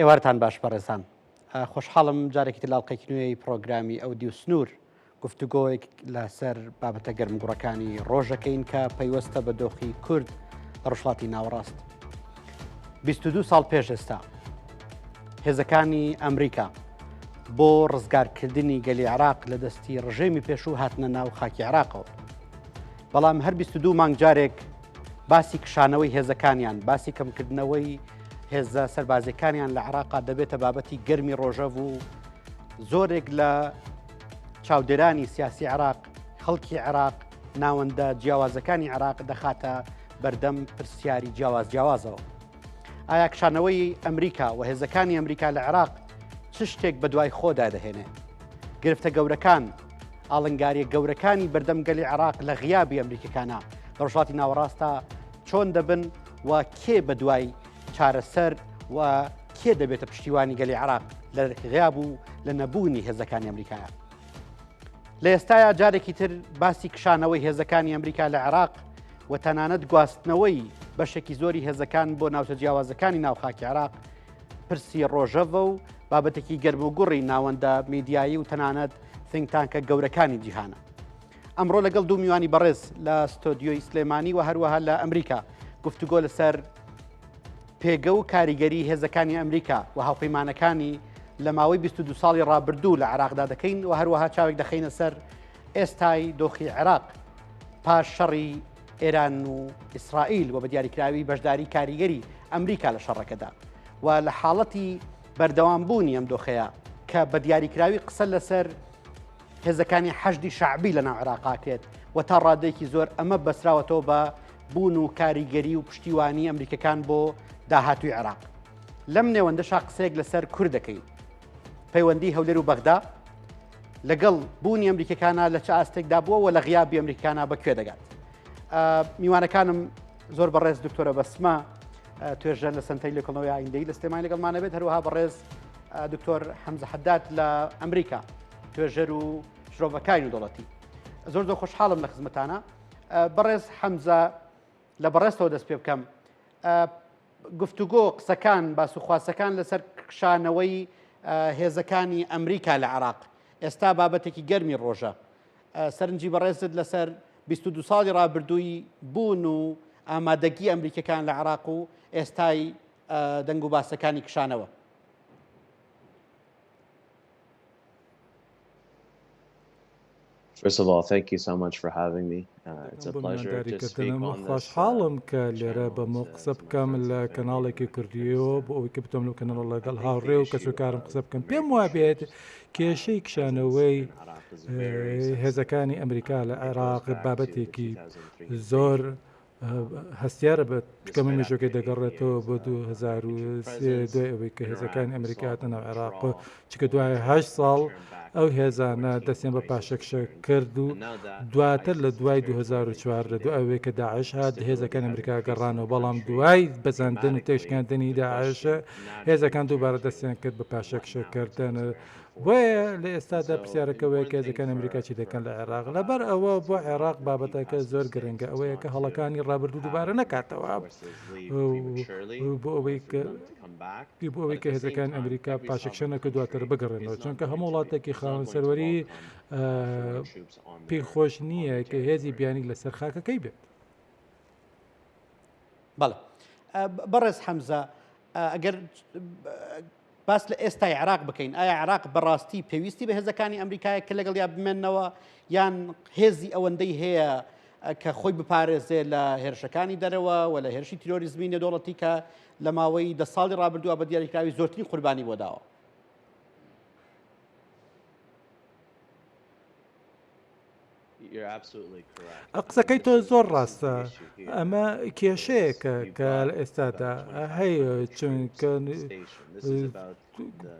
ئێوارتان باش بەڕێزان. خۆشحاڵم جارێکی تلاڵقێکی نوێی پرۆگرامی ئەودی و سنوور گفتوگۆیەک لەسەر بابەتە گەرمگوڕەکانی ڕۆژەکەین کە پەیوەستە بە دۆخی کورد لە ڕۆژهەڵاتی ناوەڕاست. 22 ساڵ پێش ئێستا هێزەکانی ئەمریکا بۆ ڕزگارکردنی گەلی عێراق لە دەستی ڕژێمی پێشوو هاتنە ناو خاکی عێراقەوە. بەڵام هەر 22 مانگ جارێک باسی کشانەوەی هێزەکانیان، باسی کەمکردنەوەی هێزە سەربازەکانیان لە عێراقا دەبێتە بابەتی گەرمی ڕۆژەڤ و زۆرێک لە چاودێرانی سیاسی عێراق، خەڵکی عێراق، ناوەندە جیاوازەکانی عێراق دەخاتە بەردەم پرسیاری جیاوازەوە. ئایا کشانەوەی ئەمریکا و هێزەکانی ئەمریکا لە عێراق چ شتێک بە دوای خۆدا دەهێنێ؟ گرفتە گەورەکان، ئاڵنگاریە گەورەکانی بەردەم گەلی عێراق لە غیابی ئەمریکەکانە لە ڕۆژهەڵاتی ناوەڕاستە چۆن دەبن و کێ بە دوای چارەسەر و کێ دەبێتە پشتیوانی گەلی عێراق لە غیاب و لە نەبوونی هێزەکانی ئەمریکایە؟ لە ئێستایا جارێکی تر باسی کشانەوەی هێزەکانی ئەمریکا لە عێراق و تەنانەت گواستنەوەی بەشێکی زۆری هێزەکان بۆ ناوچە جیاوازەکانی ناوخاکی عێراق پرسی ڕۆژەڤە و بابەتێکی گەرم و گوڕی ناوەندە میدیایی و تەنانەت تینگتانکە گەورەکانی جیهانە. ئەمڕۆ لەگەڵ دوو میوانی بەڕێز لە ستۆدیۆی سلێمانی و هەروەها لە ئەمریکا گفتوگۆ لەسەر پێگە و کاریگەری هێزەکانی ئەمریکا و هاوپەیمانەکانی لە ماوەی 22 ساڵی ڕابردوو لە عێراقدا دەکەین و هەروەها چاوێک دەخینە سەر ئێستای دۆخی عێراق پاش شەڕی ئێران و ئیسرائیل و بە دیاریکراوی بەشداری کاریگەری ئەمریکا لە شەڕەکەدا و لە حاڵەتی بەردەوامبوونی ئەم دۆخەیە کە بە دیاریکراوی قسە لەسەر هێزەکانی حەشدی شەعبی لە ناو عێراقاکرێت و تا ڕادێکی زۆر ئەمە بەسراوەتەوە بە بوون و کاریگەری و پشتیوانی ئەمریکەکان بۆ داهاتووی عێراق. لەم نێوەندەشا قسەیەک لەسەر کوور دەکەین، پەیوەندی هەولێر و بەغدا لەگەڵ بوونی ئەمریکەکانە لە چ ئاستێکدا بووە و لە غیابی ئەمریکانە بەکوێ دەگات. میوانەکانم زۆر بەڕێز دکتۆرە بەسمە توێژە لە سنتەی لێکۆڵنەوەی ئایندەی لە سلێمانی لەگەڵمانە بێت، هەروەها بەڕێز دکتۆر حەمزە حەداد لە ئەمریکا توێژەر و شرۆڤەکانی دەوڵەتی. زۆر خۆشحاڵم لە خزمەتانە. بەڕێز حەمزە لە بەڕێستەوە دەست پێ بکەم، گفتوگۆ قسەکان باسوخواسەکان لەسەر کشانەوەی هێزەکانی ئەمریکا لە عێراق ئێستا بابەتێکی گەرمی ڕۆژە. سەرنجی بەڕێزت لەسەر 22 ساڵی ڕابردووی بوون و ئامادەگی ئەمریکەکان لە عێراق و ئێستای دەنگ و باسەکانی کشانەوە. First of all, thank you so much for having me. It's a pleasure to speak on this. خوشحالم کە لێرە بەمە قسە بکەم لە کەناڵێکی کردیەوە بۆ ئەوەی کە بتۆم لەو کەناڵ لەگەڵ هاوڕێ و کەسوکارم قسە بکەم. پێم وایە بێت کێشەی کشانەوەی هێزەکانی ئەمریکا لە عێراق بابەتێکی زۆر هەستیارە بە کەمە مێژۆکەی دەگەڕێتەوە بۆ 2003 دوای ئەوەی کە هێزەکانی ئەمریکا هاتنە ناو عێراق، چکە دوای 8 ساڵ ئەو هێزانە دەستیان بە پاشەکشە کرد و دواتر لە دوای 2004 دوای ئەوەی کە داعش هات هێزەکان ئەمریکا گەڕانەوە، بەڵام دوای بەزاندن و تێشکاندنی داعشە هێزەکان دووبارە دەستیان کرد بە پاشەکشەکردن. بۆیە لە ئێستادا پرسیارەکەوەیە کە هێزەکان ئەمریکا چی دەکەن لە عێراق. لەبەر ئەوە بۆ عێراق بابەتەکە زۆر گرنگە، ئەوەیە کە هەڵەکانی ڕابردوو دووبارە نەکاتەوە بۆ ئەوەی کە هێزەکان ئەمریکا پاشەکشە نەکە دواتر بگەڕێنەوە، چونکە هەموو وڵاتێکی خاوەن سەروەری پێی خۆش نییە کە هێزی بیانی لەسەر خاکەکەی بێت. بەڵێ بەڕێز حەمزە، ئەگەر باس لە ئێستای عێراق بکەین، ئایا عێراق بەڕاستی پێویستی بە هێزەکانی ئەمریکایە کە لەگەڵ یا بمێننەوە یان هێزی ئەوەندەی هەیە کە خۆی بپارێزێ لە هێرشەکانی دەرەوە و لە هێرشی تیرۆریزمی نێودەوڵەتی کە لە ماوەی 10 ساڵی ڕابردووە بە دیاریکراوی زۆرترین قوربانی بۆ داوە؟ قسەکەی تۆ زۆر ڕاستە. ئەمە کێشەیەکە کە لە ئێستادا هەیە، چونکە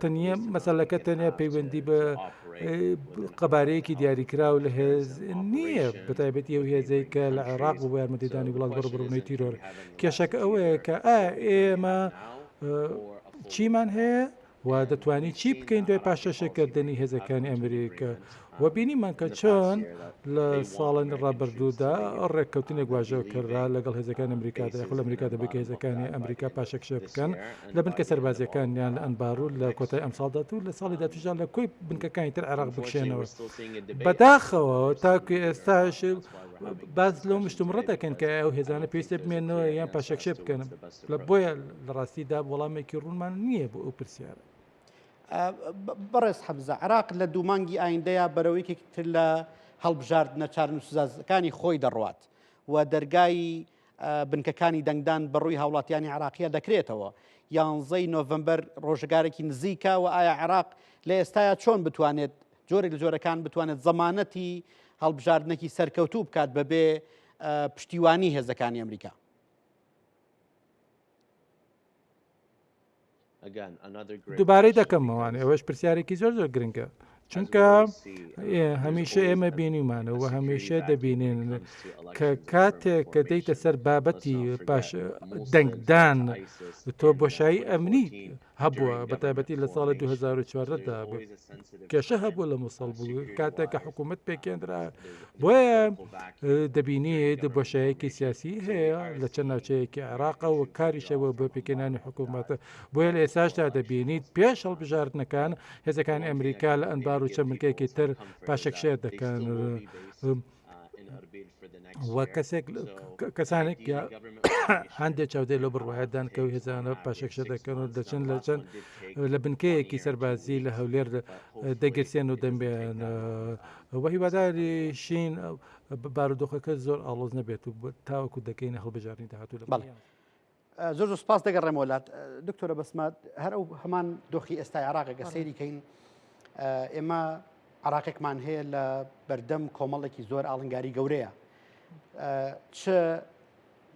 تەنیا مەسەلەکە تەنیا پەیوەندی بە قەبارەیەکی دیاریکراو لە هێز نییە، بەتایبەتی ئەو هێزەی کە لە عێراق بۆ یارمەتیدانی وڵات بەڕێوەبوونەوەی تیرۆر. کێشەکە ئەوەیە کە ئێمە چیمان هەیە و دەتوانین چی بکەین دوای پاشەشەکردنی هێزەکانی ئەمریکا و بینیمان کە چۆن لە ساڵانی ڕابردوودا ڕێککەوتنێک واژەوە کردرا لەگەڵ هێزەکان ئەمریکادا یاخۆ لە ئەمریکا دەبێت کە هێزەکانی ئەمریکا پاشەکشە بکەن لە بنکە سەربازیەکانیان لە ئەنبارو لە کۆتای ئەم ساڵدات و لە ساڵی داهاتوودا لە کۆی بنکەکانی تر عێراق بکشێنەوە بەداخەوە تاکو ئێستاش باز لەو مشتومڕەت دەکەن کە ئەو هێزانە پێویستە بمێنەوە یان پاشەکشە بکەن لە بۆیە لە ڕاستیدا وەڵامێکی ڕوونمان نییە بۆ ئەو پرسیارە. بەڕێز حەمزە عێراق لە دوومانگی ئایندەیە بەرەوەیەکی تر لە هەڵبژاردنە چارەسوزەکانی خۆی دەڕوات و دەرگای بنکەکانی دەنگدان بەڕووی هاوڵاتیانی عێراقیە دەکرێتەوە 11 نۆڤەمبەر ڕۆژگارێکی نزیکە و ئایا عێراق لە ئێستاە چۆن بتوانێت جۆرێک لە جۆرەکان بتوانێت زەمانەتی هەڵبژاردنێکی سەرکەوتوو بکات بەبێ پشتیوانی هێزەکانی ئەمریکا؟ دووبارەی دەکەمەوانێ ئەوەش پرسیارێکی زۆر زۆر گرنگە چونکە هەمیشە ئێمە بینیمانە و هەمیشە دەبینێن کە کاتێک کە دەیتە سەر بابەتی پاش دەنگدان تۆ بۆشایی ئەمنی هەبووە بەتایبەتی لە ساڵی 2014دا کێشە هەبوو لە مووسڵ بوو کاتێک کە حکوومەت پێکێنرا بۆیە دەبینێت بۆشایەکی سیاسی هەیە لە چەند ناوچەیەکی عێراقە و کاریشەوە بۆ پێکێنانی حکوومەتە بۆیە لە ئێساشدا دەبینیت پێش هەڵبژاردنەکان هێزەکانی ئەمریکا لە ئەنبار و چەند بنکەیەکی تر پاشەکشێر دەکەن وە کەسانێک هەندێک چاودێ لە بڕواایەدان کە هێزانە پاشەکشە دەکەن و دەچن لە چەند لە بنکەیەکی سەربازی لە هەولێر دەگرسێن و دەمبێن وە هیواداری شین بارودۆخەکە زۆر ئاڵۆز نەبێت و تاوەکو دەکەینە هەڵبژارنی داهاتوو لە زۆر زۆر سپاس دەگەڕێم وڵات دکتۆرە بەسمات هەر ئەو هەمان دۆخی ئێستای عێراقەکە سەیریکەین ئێمە عراقێکمان هەیە لە بەردەم کۆمەڵێکی زۆر ئاڵنگاری گەورەیە چ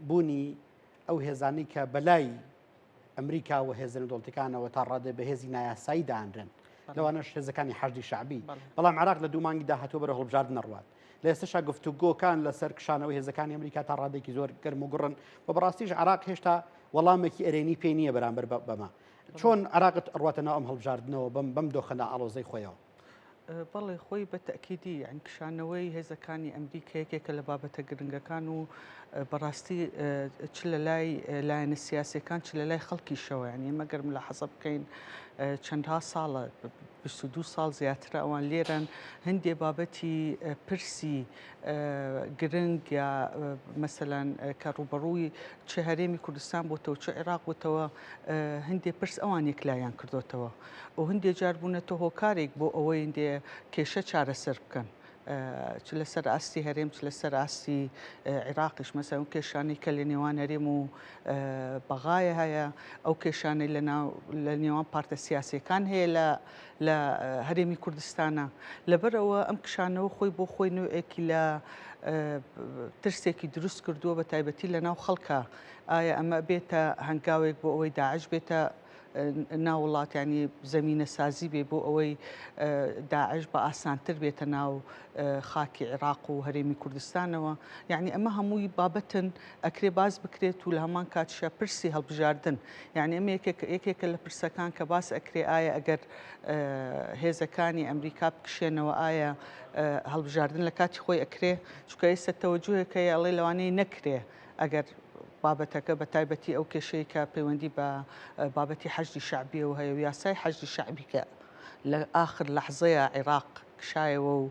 بوونی ئەو هێزانی کە بەلای ئەمریکا و هێزن دۆڵتەکانەوە تا ڕادێ بە هێزی نایاسایی داهاندرن لەوانەش هێزەکانی حەشدی شعبی بەڵام عێراق لە دوومانگی داهاتوو بەرە هەڵبژاردن نەڕوات لە ئێستاشا گفتوگۆکان لەسەر کشانەوەی هێزەکانی ئەمریکا تا ڕادێکی زۆر گەرم و گوڕن و بەڕاستیش عێراق هێشتا وەڵامێکی ئەرێنی پێ نییە بەرامبەر بەمە چۆن عێراقت ڕواتەنەوە ئەم هەڵبژاردنەوە بەم دۆخەنە ئاڵۆزەی خۆیەوە؟ بەڵێ خۆی بە تەکیدی یان کشانەوەی هێزەکانی ئەمریکا یەکێکە لە بابەتە گرنگەکان و بەڕاستی چ لە لای لایەنە سیاسەکان چ لە لای خەڵکیشەوە یعنی مەگەرم لە حەزە بکەین چەندها ساڵە 22 ساڵ زیاترە ئەوان لێرەن هەندێ بابەتی پرسی گرنگ یا مەسەلەن کە ڕوبەڕووی چه هەرێمی کوردستان بۆتەوە چه عێراق بووتەوە هەندێ پرس ئەوان یەکلایان کردوتەوە و هەندێ جار بوونەتە هۆکارێک بۆ ئەوەی هەندێ کێشە چارەسەر بکەن چ لەسەر ئاستی هەرێم چ لەسەر ئاستی عێراقیش مەسەڵەن ئەو کێشانەی کە لە نێوان هەرێم و بەغایە هەیە ئەو کێشانەی لە نێوان پارتە سیاسیەکان هەیە لە هەرێمی کوردستانە لەبەرەوە ئەم کشانەوە خۆی بۆ خۆی نوێیەکی لە ترسێکی دروست کردووە بە تایبەتی لە ناو خەڵکە ئایا ئەمە بێتە هەنگاوێک بۆ ئەوەی داعش بێتە ناو وڵات ینی زەمینە سازی بێ بۆ ئەوەی داعش بە ئاسانتر بێتە ناو خاکی عێراق و هەرێمی کوردستانەوە یعنی ئەمە هەمووی بابەتن ئەکرێ باز بکرێت و لە هەمان کاتشە پرسی هەڵبژاردن یعنی ئەمە یەکێکە لە پرسەکان کە باس ئەکرێ ئایا ئەگەر هێزەکانی ئەمریکا بکشێنەوە ئایا هەڵبژاردن لە کاتی خۆی ئەکرێ چونکە ئێستا تەوەجوهێکە ئەڵێ لەوانەیە نەکرێ ئەگەر بابەتەکە بە تایبەتی ئەو کێشەی کە پەیوەندی بە بابەتی حەشدی شعبیەوە هەیە و یاسای حەشدی شعبی کە لە ئاخر لەحزەیە عێراق کشایەوە و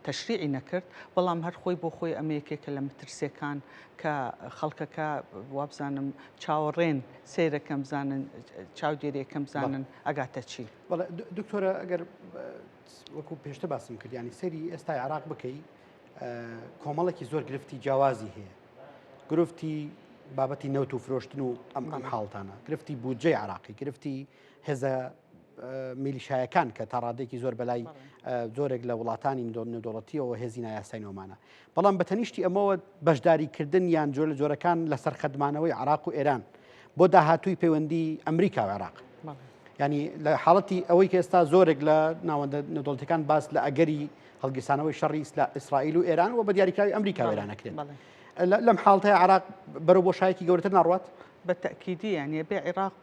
تەشریعی نەکرد بەڵام هەر خۆی بۆ خۆی ئەمە یەکێکە لە مەترسیەکان کە خەڵکەکە وابزانم چاوەڕێن سیرەکەم بزانن چاودێریەکەم بزانن ئەگاتە چی دکتۆرە ئەگەر وەکو پێشتە باسم کرد ینی سەری ئێستای عێراق بکەی کۆمەڵێکی زۆر گرفتی جیاوازی هەیە گرفتی بابەتی نەوت و فرۆشتن و ئەم حاڵتانە گرفتی بودجەی عراقی گرفتی هێزە میلیشایەکان کە تا ڕادێکی زۆر بەلای زۆرێک لە وڵاتانی نێودەوڵەتیەوە هێزی نایاسای نۆمانە بەڵام بە تەنیشتی ئەمەوە بەشداریکردن یان جۆر لە جۆرەکان لەسەر خەدمانەوەی عراق و ئێران بۆ داهاتووی پەیوەندی ئەمریکا و عێراق ینی لە حاڵەتی ئەوەی کە ئێستا زۆرێک لە ناوەندە نێودەوڵەتیەکان باس لە ئەگەری هەڵگیرسانەوەی شەڕی ئیسرائیل و ئێران و بە دیاریکراوی ئەمریکا و ئێرانەکرێن لەم حاڵتەیە عراق بەرەو بۆشایەکی گەورەتر ناڕوات بە تەکیدی یعنی بێ عێراق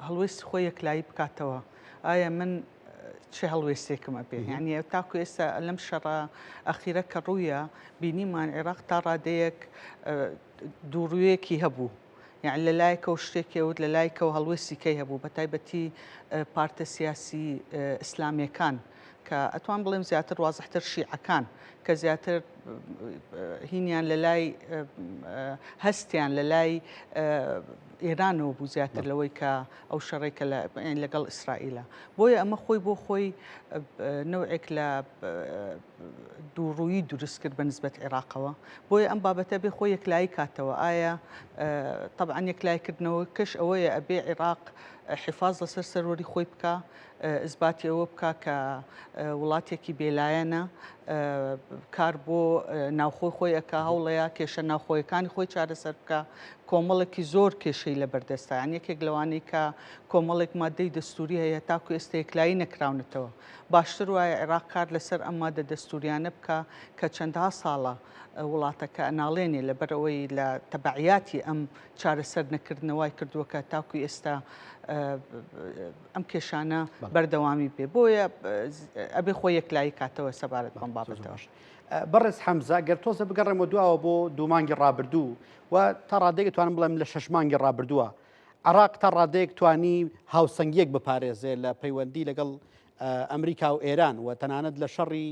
هەڵوێستی خۆی یەکلایی بکاتەوە ئایا من چه هەڵوێستێکمە بێ یعنی تاکو ئێستا لەم شەڕە ئەخیرە کە ڕوویە بینیمان عێراق تا ڕادەیەک دووڕوویەکی هەبوو یعنی لە لایەکەوە شتێکەوت لە لایەکەوە هەڵوێستی کەی هەبوو بە تایبەتی پارتە سیاسی ئیسلامیەکان کە ئەتوان بڵێم زیاتر وازحتر شیعەکان کە زیاتر هینیان لە لای هەستیان لە لای ئێرانەوە بوو زیاتر لەوەی کە ئەو شەڕێکە لەگەڵ ئیسرائیلە بۆیە ئەمە خۆی بۆ خۆی نوعێک لە دووڕووی دروست کرد بە نسبەت عێراقەوە بۆیە ئەم بابەتە بێ خۆی یەکلایی کاتەوە ئایا طبعاً یەکلایکردنەوە کەش ئەوەیە ئەبێ عێراق حفاظ لەسەر سەرۆری خۆی بکە ئیثباتی ئەوە بکە کە وڵاتێکی بێلایەنە کار بۆ ناوخۆی خۆی ئەکا هەوڵەیە کێشە ناوخۆیەکانی خۆی چارەسەر بکە کۆمەڵێکی زۆر کێشەی لە بەردەستە یان یەکێک لەوانەی کە کۆمەڵێک مادەی دەستوری هەیە تاکو ئێستا یەکلایی نەکراونەتەوە باشتر وایە عێراق کار لەسەر ئەم مادە دەستوریانە بکە کە چەندها ساڵە وڵاتەکە ئەناڵێنێ لەبەرەوەی لە تەبعیاتی ئەم چارەسەر نەکردنەوەی کردووە کە تاکو ئێستا ئەم کێشانە بەردەوامی بێ بۆیە ئەبێ خۆی یەکلایی کاتەوە سەبارەت بەم بابەتەوە بەڕێز حەمزە گەر تۆزە بگەڕێمە دووەوە بۆ 2 مانگی ڕابردوو و تا ڕادەیەک توانم بڵێم لە 6 مانگی ڕابردووە عێراق تا ڕادەیەک توانی هاوسەنگیەک بپارێزێ لە پەیوەندی لەگەڵ ئەمریکا و ئێران و تەنانەت لە شەڕی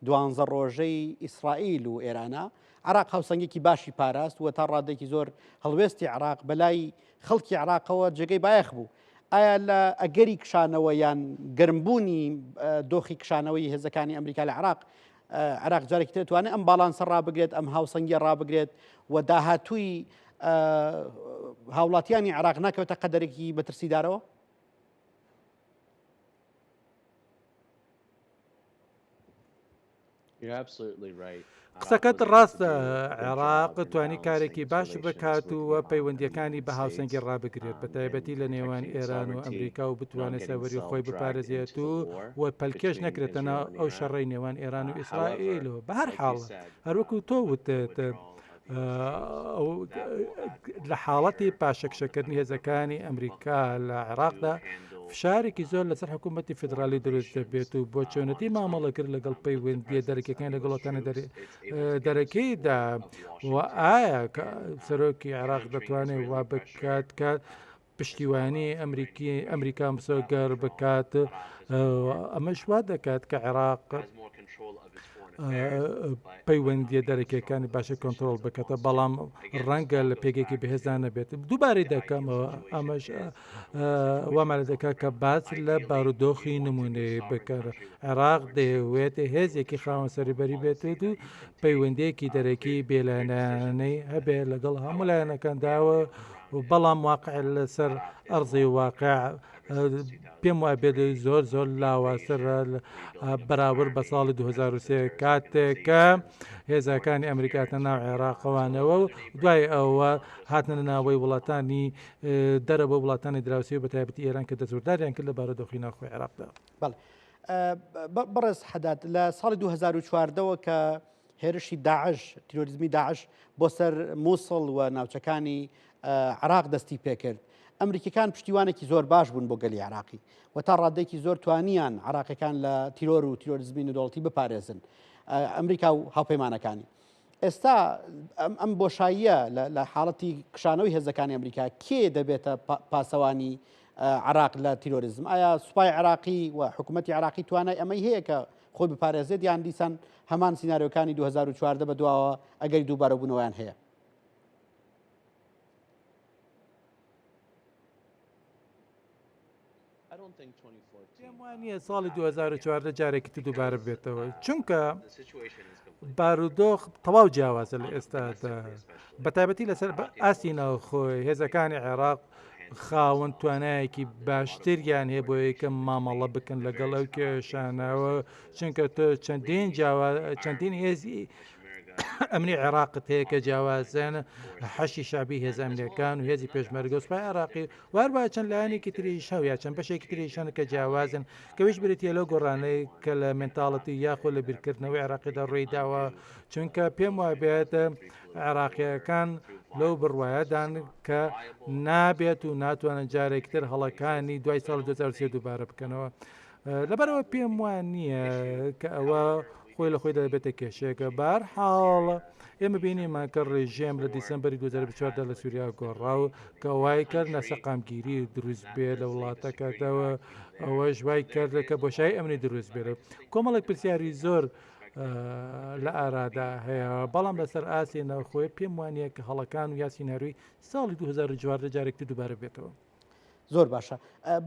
12 ڕۆژەی ئیسرائیل و ئێرانە عێراق هاوسەنگێکی باشی پاراست و تا ڕادێکی زۆر هەڵوێستی عێراق بەلای خەڵکی عێراقەوە جێگەی بایەخ بوو ئایا لە ئەگەری کشانەوە یان گەرمبوونی دۆخی کشانەوەی هێزەکانی ئەمریکا لە عێراق عێراق جارێکی تر توانێت ئەم باڵانسە ڕابگرێت ئەم هاوسەنگیە ڕابگرێت و داهاتووی هاوڵاتیانی عێراق ناکەوێتە قەدەرێکی بەترسیدارەوە؟ قسەکەت ڕاستە عێراق توانی کارێکی باش بکات و پەیوەندیەکانی بە هاوسەنگی ڕابگرێت بە تایبەتی لە نێوان ئێران و ئەمریکا و بتوانێت سەوەری خۆی بپارێزێت و پەلکێش نەکرێتەنە ئەو شەڕی نێوان ئێران و ئیسرائیل و بە هەر حاڵ هەروەکو تۆ وتێت لە حاڵەتی پاشەکشەکردنی هێزەکانی ئەمریکا لە عێراقدا فشارێکی زۆر لەسەر حکوومەتی فدرالی دروست دەبێت و بۆ چۆنەتی مامەڵەکرد لەگەڵ پەیوەندیە دەرەکیەکان لەگەڵەتانە دەرەکەیدا و ئایا سەرۆکی عێراق دەتوانێت وا بکات کە پشتیوانی ئەمریکا مسۆگەر بکات ئەمەش وا دەکات کە عێراق پەیوەندیە دەرەکیەکانی باشە کۆنتترۆل بکاتە بەڵام ڕەنگە لە پێگێکی بەهێزانە بێت دووبارەی دەکەمەوە ئەمەش وامالە دەکات کە باس لە بارودۆخی نمونەیە بکەر عێراق دەیەوێت هێزێکی خاوەن سەریبەری بێتێت و پەیوەندەیەکی دەرەکی بێلایەنانەی هەبێ لەگەڵ هەموو لایەنەکانداوە بەڵام واقع لەسەر ئەرزی واقع پێم وایە بێت زۆر زۆر لاواسەر بەراورد بە ساڵی 2023 کاتێکە هێزەکانی ئەمریکاتە ناو عێراقەوانەوە و دوای ئەوە هاتنە ناوەی وڵاتانی دەرەوە وڵاتانی دراوسی و بە تایبەتی ئێران کە دەزورداریان کرد لە بارودۆخی ناوخۆی عێراقدا. بەڕێز حەداد لە ساڵی 2014ەوە کە هێرشی داعش تیرۆریزمی داعش بۆ سەر مووسڵ و ناوچەکانی عێراق دەستی پێکرد ئەمریکەکان پشتیوانێکی زۆر باش بوون بۆ گەلی عێراقی و تا ڕادێکی زۆر توانیان عێراقیەکان لە تیرۆر و تیرۆریزمی نودوڵەتی بپارێزن ئەمریکا و هاوپەیمانەکانی ئێستا ئەم بۆشاییە لە حاڵەتی کشانەوەی هێزەکانی ئەمریکا کێ دەبێتە پاسەوانی عێراق لە تیرۆریزم ئایا سوپای عێراقی و حکوومەتی عێراقی توانای ئەمەی هەیە کە خۆی بپارێزێت یان دیسان هەمان سیناریۆکانی 2014 بە دواوە ئەگەری دووبارە بوونەوەیان هەیە؟ پێم وانییە ساڵی 2014 جارێکی تو دووبارە بێتەوە چونکە بارودۆخ تەواو جیاوازە لە ئێستادا بە تایبەتی لەسەر ئاستی ناوخۆی هێزەکانی عێراق خاوەن توانایەکی باشتریان هەیە بۆ یەکەم مامەڵە بکەن لەگەڵ ئەو کێشانەوە چونکە تۆ چەندین هێزی ئەمنی عێراقت هەیە کە جیاوازێن حەشی شعبی هێز ئەمریکان و هێزی پێشمەرگە و سوپای عێراقی واربا چەند لایەنێکی تریش هەوە چەند بەشێکی تریشانە کە جیاوازن کەویش بریتە لەو گۆڕانەی کە لە مێنتاڵەتی یاخۆ لە بیرکردنەوەی عێراقیدا ڕێی داوە چونکە پێم وایە بێت عێراقیەکان لەو بڕوایەدان کە نابێت و ناتوانن جارێکتر هەڵەکانی دوای ساڵ 2023 دووبارە بکەنەوە لەبەرەوە پێم وان نییە کە ئەوە خۆی لە خۆی دەبێتە کێشەیەکە بەهەرحاڵ ئێمە بینیمان کە ڕێژێم لە دیسەمبەری 2024 لە سووریا گۆڕاو کە وای کرد نەسەقامگیری دروست بێ لە وڵاتەکەتەوە ئەوەش وای کرد کە بۆشایی ئەمنی دروست بێت کۆمەڵێک پرسیاری زۆر لە ئارادا هەیە بەڵام لەسەر ئاسی ناوخۆی پێم وانە کە هەڵەکان و یاسینەروی ساڵی 2014 جارێکتی دووبارە بێتەوە. زۆر باشە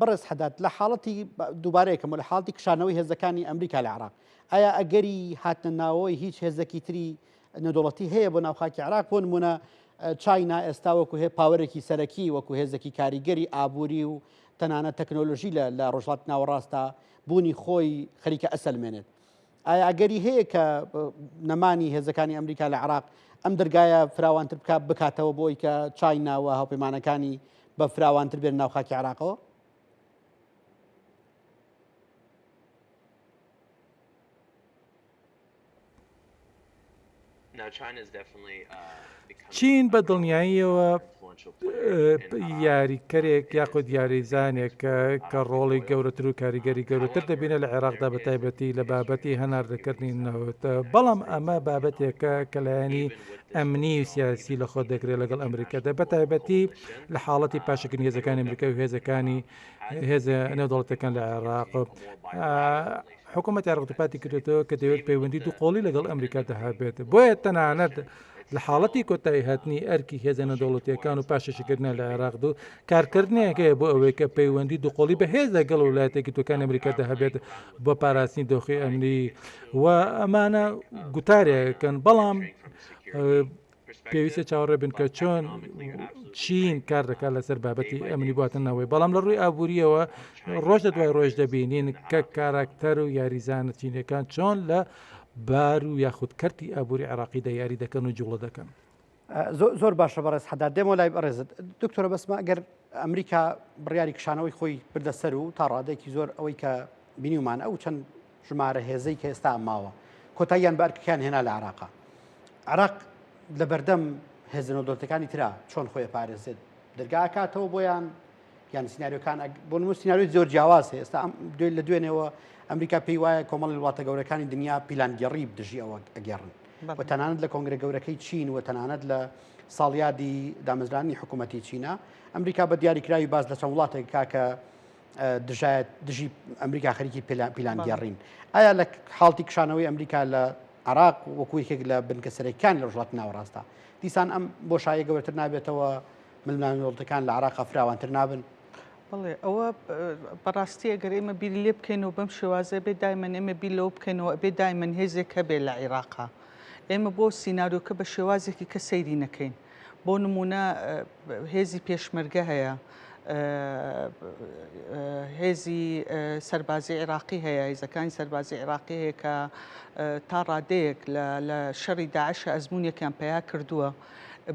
بەڕێز حەدات لە حاڵەتی دووبارەیەکەم لە حاڵی کشانەوەی هێزەکانی ئەمریکا لە عراق ئایا ئەگەری هاتنە ناوەوەی هیچ هێزێکی تری نەدوڵەتی هەیە بۆ ناوخاکی عراق بۆ نمونە چاینا ئێستا وەکو هەیە پاوەرێکی سەرەکی وەکو هێزێکی کاریگەری ئابووری و تەنانەت تەکنۆلۆژی لە ڕۆژهەڵاتی ناوەڕاستە بوونی خۆی خەریکە ئەسەلمێنێت ئایا ئەگەری هەیە کە نەمانی هێزەکانی ئەمریکا لە عراق ئەم دەرگایە فراوانتر بکاتەوە بۆی کە چایناوە هاوپەیمانەکانی بە فراوانتر بێن ناوخاکی عراقەوە؟ چین بە دڵنیاییەوە یاریکەرێک یاخود یاریزانێک کە ڕۆڵی گەورەتر و کاریگەری گەورەتر دەبینە لە عێراقدا بە تایبەتی لە بابەتی هەناردەکردنی نەوەتە بەڵام ئەمە بابەتێکە کە لایەنی ئەمنی و سیاسی لە خۆ دەگرێت لەگەڵ ئەمریکادا بە تایبەتی لە حاڵەتی پاشەکردنی هێزەکانی ئەمریکا و هێزەکانی هێزە نێودەوڵەتەکان لە عێراق حکوومەتی عێراقی کردێتەوە کە دەوێت پەیوەندی دووقۆڵی لەگەڵ ئەمریکا دەهابێت بۆیە تەنانەت لە حاڵەتی کۆتایی هاتنی ئەرکی هێزە نەدەوڵەتیەکان و پاشەشکردنە لە عێراق و کارکردنیەکەیە بۆ ئەوەی کە پەیوەندی دووقۆڵی بە هێز لەگەڵ وڵاتێکی توەکان ئەمریکا دەهابێت بۆ پاراستنی دۆخی ئەمنی و ئەمانە گوتارێکن بەڵام پێویستە چاوەڕێ بن کە چۆن چین کار دەکات لەسەر بابەتی ئەمنی بواتنەوەی بەڵام لە ڕووی ئابوووریەوە ڕۆژ لە دوای ڕۆژ دەبینین کە کاراکتەر و یاریزانە چینەکان چۆن لە بار و یاخود کەرتی ئابووری عراقیدا یاری دەکەن و جوڵە دەکەن. زۆر باشە بەڕێز حەداد دێمە لای بەڕێزت دکتۆرە بەسمە ئەگەر ئەمریکا بڕیاری کشانەوەی خۆی بردەسەر و تا ڕادێکی زۆر ئەوەی کە بینیومان ئەو چەند ژمارە هێزەی کە ئێستا ماوە کۆتاییان بارکەکان هێنا لە عراقا عراق لە بەردەم هێزە نەودەوڵەتەکانی ترا چۆن خۆی پارێزێت دەرگاکاتەوە بۆیان یان سیناریۆکان بۆ نمونە سیناریۆی زۆر جیاواز هەیە ئێستا لە دوێنێەوە ئەمریکا پێی وایە کۆمەڵی وڵاتە گەورەکانی دنیا پیلانگەڕی بدژی ئەوە ئەگەڕن و تەنانەت لە کۆنگرە گەورەکەی چین و تەنانەت لە ساڵیادی دامەزرانی حکوومەتی چینە ئەمریکا بە دیاریکراوی باز لە چەند وڵاتێک کاکە دژی ئەمریکا خەریکی پیلانگەڕین ئایا لە حاڵتی کشانەوەی ئەمریکا لە عراق وەکویەکێک لە بنکەسەرەکان لە ڕۆژهەڵاتی ناوەڕاستە دیسان ئەم بۆشایە گەورەتر نابێتەوە ململانی وڵاتەکان لە عراق فراوانتر نابن؟ بەڵێ ئەوە بەڕاستی ئەگەر ئێمە بیری لێ بکەینەوە بەم شێوازە بێ دایمەن ئێمە بیر لەوە بکەینەوە بێ دایمەن هێزێک هەبێ لە عێراقا ئێمە بۆ سیناریۆکە بە شێوازێکی کە سەیری نەکەین بۆ نمونە هێزی پێشمەرگە هەیە هێزی سەربازی عێراقی هەیە هێزەکانی سەربازی عێراقی هەیە کە تا ڕادەیەک لە شەڕی داعشە ئەزمونیەکیان پیا کردووە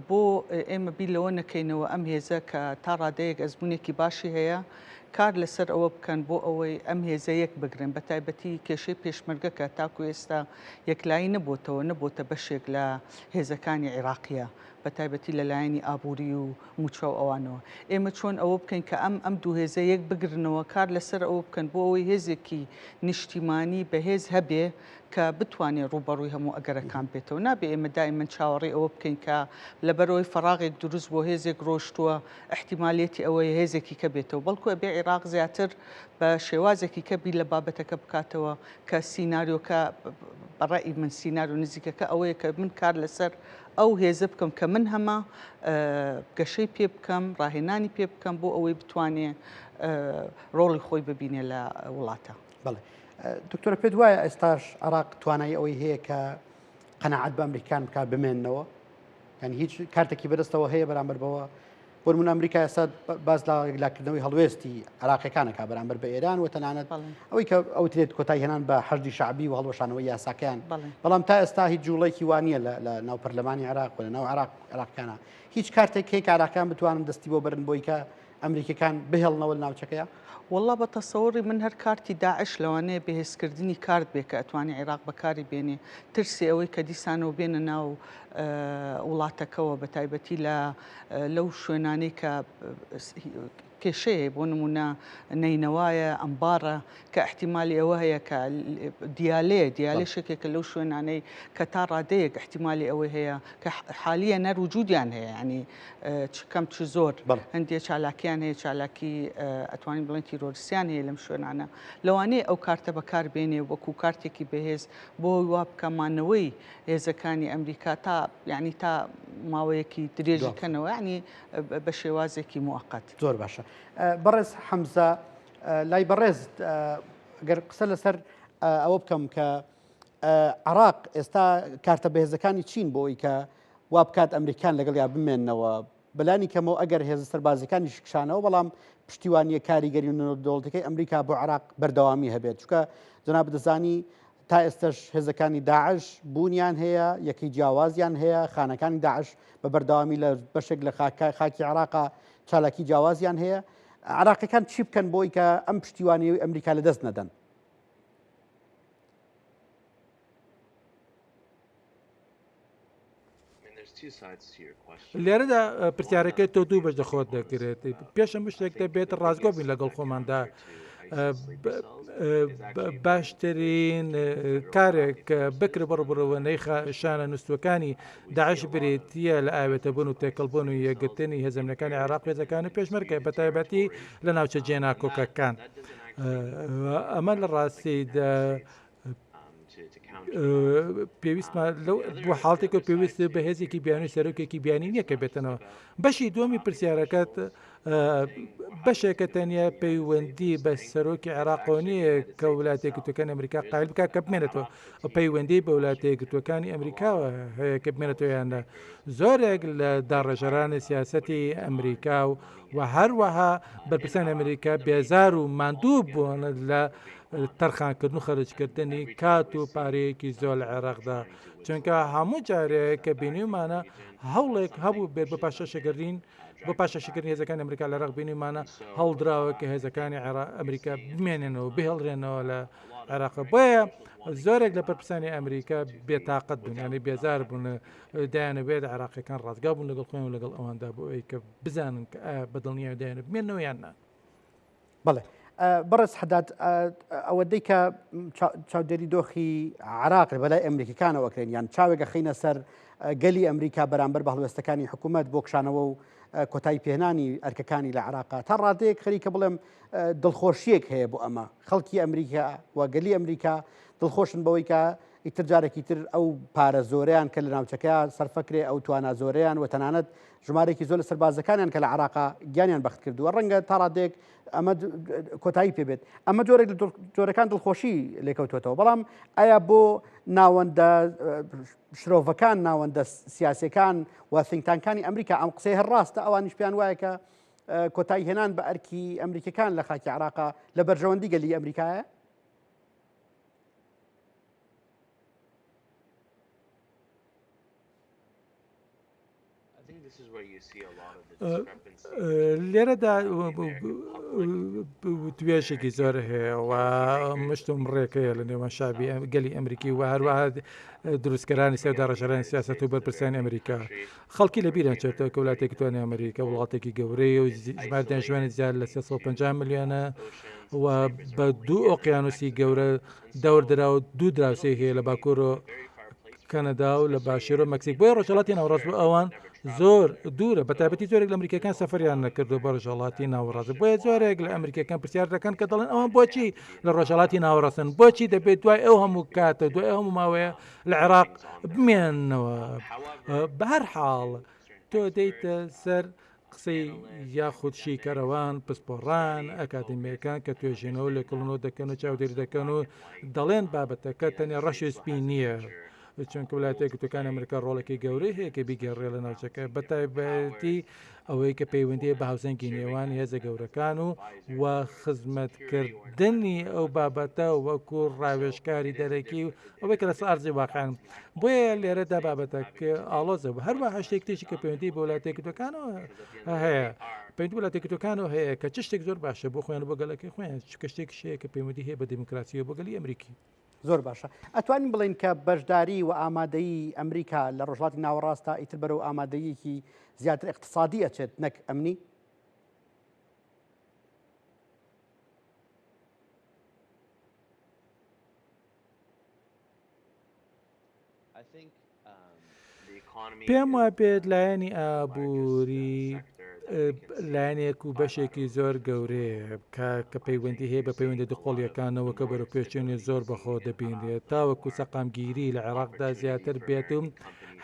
بۆ ئێمە بیر لەوە نەکەینەوە ئەم هێزە کە تا ڕادەیەک ئەزمونێکی باشی هەیە کار لەسەر ئەوە بکەن بۆ ئەوەی ئەم هێزە یەک بگرن بە تایبەتی کێشەی پێشمەرگەکە تاکو ئێستا یەکلایی نەبووتە بەشێک لە هێزەکانی عێراقیە بە تایبەتی لەلایەنی ئابووری و موچە و ئەوانەوە ئێمە چۆن ئەوە بکەین کە ئەم دوو هێزە یەک بگرنەوە کار لەسەر ئەوە بکەن بۆ ئەوەی هێزێکی نیشتیمانی بەهێز هەبێ کە بتوانێت ڕوبەڕووی هەموو ئەگەرەکان بێتەوە نابێ ئێمە دائیمەن چاوەڕێی ئەوە بکەین کە لەبەرەوەی فەراغێک دروست بۆ هێزێک ڕۆشتووە احتیمالێتی ئەوەیە هێزێکی کە بێتەوە بەڵکو ئەبێ عێراق زیاتر بە شێوازێکی کە بیر لە بابەتەکە بکاتەوە کە سیناریۆکە بەڕای من سیناریۆ نزیکەکە ئەوەیە کە من کار لەسەر ئەو هێزە بکەم کە من هەمە گەشەی پێ بکەم ڕاهێنانی پێ بکەم بۆ ئەوەی بتوانێ ڕۆڵی خۆی ببینێ لە وڵاتە. بەڵێ دکتۆرە پێت وایە ئێستاش عراق توانایی ئەوەی هەیە کە قەنەعەت بە ئەمریکان بکات بمێننەوە یعنی هیچ کارتێکی بەدەستەوە هەیە بەرامبەر بەوە بۆ نمونە ئەمریکا ئێستا باز لاکردنەوەی هەڵوێستی عراقیەکانەکە بەرامبەر بە ئێران و تەنانەت ئەوەی کە ئەو ترێت کۆتایی هێنان بە حەشدی شعبی و هەڵوەشانەوەی یاساکەیان بەڵام تا ئێستا هیچ جوڵێکی وانە لە ناو پەرلەمانی عراق و لە ناو عراقیانە هیچ کارتێک هەیە کە عراقیان بتوانن دەستی بۆ بەرن بۆی کە ئەمریکەکان بهێڵنەوە لە ناوچەکەیە؟ والله بە تەسەوڕی من هەر کارتی داعش لەوانەیە بەهێزکردنی کارت بێ کە ئەتوانی عێراق بەکاری بێنێ ترسی ئەوەی کە دیسانەوە بێنە ناو وڵاتەکەەوە بە تایبەتی لەو شوێنانەی کە کێشەیە بۆ نمونە نینەوایە ئەمبارە کە احتیممالی ئەوە هەیە کە دیالێ شتێکێکە لەو شوێنانەی کە تا ڕادەیەک احتیممالی ئەوەی هەیە کە حالیە نەروجودیان هەیە ینی کەم چ زۆر هەندێک چالاکیان هەیە چالاکی ئەتوانین بڵێن تیرۆریستیان هەیە لەم شوێنانە لەوانەیە ئەو کارتە بەکار بێنێ وەکو کارتێکی بەهێز بۆ وا بکەمانەوەی هێزەکانی ئەمریکا تا یعنی تا ماوەیەکی درێژی کەنەوە ینی بە شێوازێکی موقت. زۆر باشە. بەڕێز حەمزە لای بەڕێز گەر قسە لەسەر ئەوە بکەم کە عراق ئێستا کارتە بەهێزەکانی چین بۆ ئەوی کە وا بکات ئەمریکان لەگەڵ یا بمێننەوە بەلانی کەمەوە ئەگەر هێزە سەربازەکانی شکشانەوە بەڵام پشتیوانیە کاریگەری و دەوڵەتەکەی ئەمریکا بۆ عراق بەردەوامی هەبێت چونکە جەناب دەزانی تا ئێستش هێزەکانی داعش بوونیان هەیە یەکەی جیاوازیان هەیە خانەکانی داعش بە بەردەوامی لە بەشێک لە خاکی عراقا چالاکی جیاوازیان هەیە عراقیەکان چی بکەن بۆی کە ئەم پشتیوانی ئەمریکا لەدەست نەدەن؟ لێرەدا پرسیارەکەی تۆ دوو بەش دەخۆت دەکرێت پێشم شتێک دەبێت ڕازگۆ بین لەگەڵ خۆماندا باشترین کارێک بکرە بڕبڕەوەنەی شانە نووسەکانی داعش برێتیە لە ئاوێتەبوون و تێکەڵبوون و یەکگرتنی هێزەمەکانی عراق هێزەکانی پێشمەرگە بە تایبەتی لە ناوچە جێناکۆکەکان ئەمە لە ڕاستیدا پێویستمان بۆ حاڵتێک و پێویست بە هێزێکی بیانی سەرۆکێکی بیانی نییە کە بێتنەوە بەشی دومی پرسیارەکەت بەشێکە تەنیا پەیوەندی بە سەرۆکی عێراقۆنیە کە وڵاتە یەکگرتووەکانی ئەمریکا قایل بکات کە بمێنێتەوە پەیوەندی بە وڵاتە یەکگرتووەکانی ئەمریکاوە هەیە کە بمێنێتەوە یانە زۆرێک لە داڕێژەرانی سیاسەتی ئەمریکا و هەروەها بەرپرسانی ئەمریکا بێزار و ماندوو بوون لە تەرخانکردن و خەرجکردنی کات و پارەیەکی زۆر لە عێراقدا چونکە هەموو جارێک کە بینیمانە هەوڵێک هەبوو بێت بە پاشەشەکردین بۆ پاشەشەکردنی هێزەکانی ئەمریکا لە عێراق بینیمانە هەڵدراوە کە هێزەکانی ئەمریکا بمێنێنەوە بهێڵرێنەوە لە عێراق بۆیە زۆرێک لە پەرپرسانی ئەمریکا بێتاقەت بوون ینی بێزار بوون دایانەوێت عێراقیەکان ڕازگا بوون لەگەڵ خۆیان و لەگەڵ ئەواندا بۆ ئەوەی کە بزانن کە بەدڵنیای دایانە بمێنەوە یان نا. بەڵێ بەڕێز حەداد ئەوەدەی کە چاودێری دۆخی عراق بەلای ئەمریکیەکانەوەکرێن یان چاوێکە خینە سەر گەلی ئەمریکا بەرامبەر بە هەڵوێستەکانی حکوومەت بۆ کشانەوە و کۆتایی پێهێنانی ئەرکەکانی لە عراقا تا ڕادەیەک خەریکە بڵێم دڵخۆشیەک هەیە بۆ ئەمە خەڵکی ئەمریکا و گەلی ئەمریکا دڵخۆشن بەوەی کە ئیتر جارێکی تر ئەو پارە زۆریان کە لە ناوچەکە سەرفەکرێ ئەو توانە زۆریان و تەنانەت ژمارێکی زۆر لە سەربازەکانیان کە لە عراقا گیانیان بەخت کردووە ڕەنگە تا ڕادێک ئەمە کۆتایی پێبێت ئەمە جۆرێک جۆرەکان دڵخۆشی لێکەوتوێتەوە بەڵام ئایا بۆ ناوەندە شرۆڤەکان ناوەندە سیاسەکان و سینگتانکانی ئەمریکا ئەم قسەی هەر ڕاستە ئەوانیش پێیان وایە کە کۆتایی هێنان بە ئەرکی ئەمریکەکان لە خاکی عراقا لە بەرژەوەندی گەلی ئەمریکایە؟ لێرەدا توێژێکی زۆر هەیە و مشتم ڕێکەیە لە نێوان شابی گەلی ئەمریکی و هەروەها دروستکەرانی سێدا ڕێژەرانی سیاست و بەرپرسانی ئەمریکا خەڵکی لە بیران چێتەوە کە وڵاتێکی توانێ ئەمریکا وڵاتێکی گەورەی و ژمار دانیشتوانی زیاد لە 350 ملیۆنە و بە دوو ئۆقیانوسی گەورە دەوردرا و دوو دراوسی هەیە لە باکوور و کەنەدا و لە باشیرۆ مەکسیک بۆی ڕۆژهەڵاتی ناوەڕاست بۆ ئەوان زۆر دوورە بە تایبەتی زۆرێک لە ئەمریکەکان سەفەریان نەکردو بە ڕۆژهەڵاتی ناوەڕاست بۆیە زۆرێک لە ئەمریکەکان پرسیار دەکەن کە دەڵێن ئەوان بۆچی لە ڕۆژهەڵاتی ناوەڕاستن بۆچی دەبێت دوای ئەو هەموو کاتە دوای ئەو هەموو ماوەیە لە عێراق بمێننەوە بە هەر حاڵ تۆ دەیتە سەر قسەی یاخود شیکەرەوان پسپۆڕان ئەکادمیەکان کە توێژێنەوە لێکڵنەوە دەکەن و چاودێری دەکەن و دەڵێن بابەتەکە تەنیا ڕەشی سپی نییە چونکە وڵاتە یەکگرتووەکانی ئەمریکا ڕۆڵێکی گەورەی هەیە کە بیگەڕێ لە ناوچەکە بە تایبەتی ئەوەی کە پەیوەندی بە هاوسەنگی نێوان هێزە گەورەکان و خزمەتکردنی ئەو بابەتە وەکو ڕاوێژکاری دەرەکی و ئەوەی کە لە ئارزی واقعان بۆیە لێرەدا بابەتەکە ئاڵۆزە بە هەروە هەشتێکتێکی کە پەیوەندی بە وڵاتە یەکگرتووەکانەوە هەیە پەیوەندی وڵاتە یەکگرتووەکانەوە هەیە کە چ شتێک زۆر باشە بۆ خۆیان بۆ گەلەکەی خۆیان چکە شتێک شەیە کە پەیوەندی هەیە بە دیموکراسی و بۆ گەلی ئەمریکی زۆر باشە ئەتوانین بڵین کە بەشداری و ئامادەیی ئەمریکا لە ڕۆژهەڵاتی ناوەڕاستە ئیتر بەرەو ئامادەیەکی زیاتر اقتصادی ئەچێت نەک ئەمنی؟ پێم وا بێت لایەنی ئابووری لایەنێک و بەشێکی زۆر گەورەیە کە پەیوەندی هەیە بە پەیوەندی دقۆڵیەکانەوە کە بەرەو پێچێنێ زۆر بەخۆ دەبینێت تاوەکو سەقامگیری لە عێراقدا زیاتر بێت و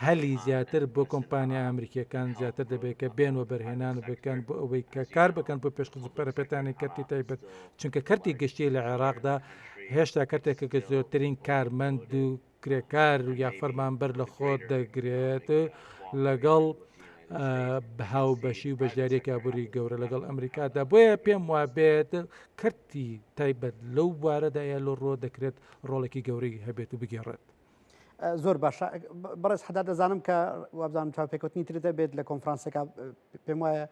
هەلی زیاتر بۆ کۆمپانیا ئەمریکیەکان زیاتر دەبێت کە بێنەوە بەرهێنان بکەن بۆ ئەوەی کە کار بکەن بۆ پێشقوزی پەرەپێتانی کەرتی تایبەت چونکە کەرتی گەشتی لە عێراقدا هێشتا کەرتێکە کە زۆرترین کارمەند و کرێکار یا فەرمانبەر لە خۆت دەگرێت لەگەڵ هاوبەشی و بەشداریەکی ئابووری گەورە لەگەڵ ئەمریکادا بۆیە پێم وابێت کەرتی تایبەت لەو بارەدایە لە ڕۆ دەکرێت ڕۆڵێکی گەورەی هەبێت و بگێڕێت. زۆر باشە بەڕێز حدا دەزانم کە وابزانم چاپێکوتنی تر دەبێت لە کۆنفرانسەکە پێم وایە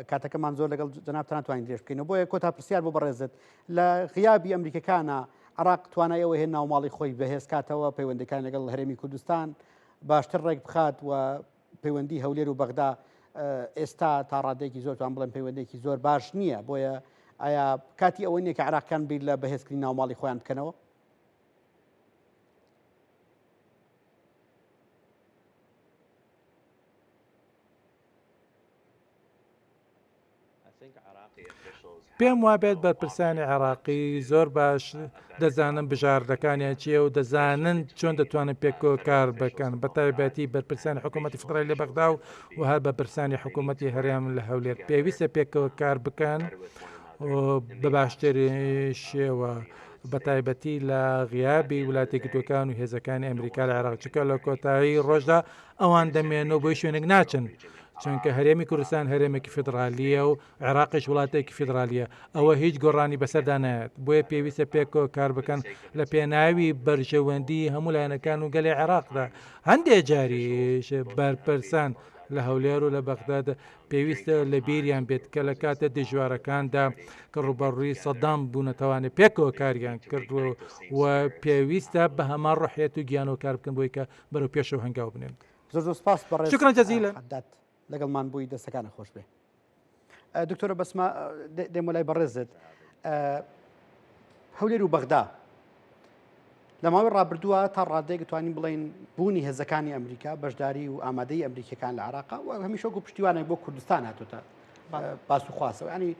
کاتەکەمان زۆر لەگەڵ جەناب ناتوانین درێژ بکەین بۆیە کۆتا پرسیار بۆ بەڕێزت لە غیابی ئەمریکەکانە عراق توانای ئەوە هێن ناوماڵی خۆی بەهێزکاتەوە پەیوەندەکان لەگەڵ هەرێمی کوردستان باشتر ڕێک بخات و پەیوەندی هەولێر و بەغدا ئێستا تا ڕادێکی زۆر توان بڵێن پەیوەندێکی زۆر باش نییە بۆیە ئایا کاتی ئەوە نییە کە عراقیان بیر لە بەهێزکردنی ناوماڵی خۆیان بکەنەوە؟ پێم وابێت بەرپرسانی عێراقی زۆر باش دەزانن بژاردەکانیان چیە و دەزانن چۆن دەتوانن پێکەوە کار بکەن بە تایبەتی بەرپرسانی حکوومەتی فدرالی لە بەغدا و هەر بە پرسانی حکوومەتی هەرێم لە هەولێر پێویستە پێکەوە کار بکەن بە باشترین شێوە بە تایبەتی لە غیابی وڵاتێکی تۆکان و هێزەکانی ئەمریکا لە عێراق چکە لە کۆتایی ڕۆژدا ئەوان دەمێنەوە بۆی شوێنێک ناچن چونکە هەرێمی کوردستان هەرێمێکی فدرالیە و عێراقیش وڵاتێکی فدرالیە ئەوە هیچ گۆڕانی بەسەردا نایەت بۆیە پێویستە پێکەوە کار بکەن لە پێناوی بەرژەوەندی هەموو لایەنەکان و گەلێ عێراقدا هەندێک جاریش بەرپرسان لە هەولێر و لە بەغداد پێویستە لە بیریان بێت کە لە کاتە دژوارەکاندا کە ڕوبەڕووی سەدام بوونەتەوانێت پێکەوە کاریان کردو و پێویستە بە هەمان ڕحێت و گیانەوە کار بکەن بۆی کە بەرەو پێشەوە هەنگاو بنێن. زۆر سپاس بەڕێز شکرا جەزیلە لەگەڵمان بووی دەستەکانە خۆش بێ. دکتۆرە بەسمە دێم وەلای بەڕێزت هەولێر و بەغدا لە ماوەی ڕابردووە تا ڕادەیەک توانین بڵین بوونی هێزەکانی ئەمریکا بەشداری و ئامادەی ئەمریکیەکان لە عێراق و هەمیشەوەکو پشتیوانێک بۆ کوردستان هاتوتە باس و خواستەوە ینی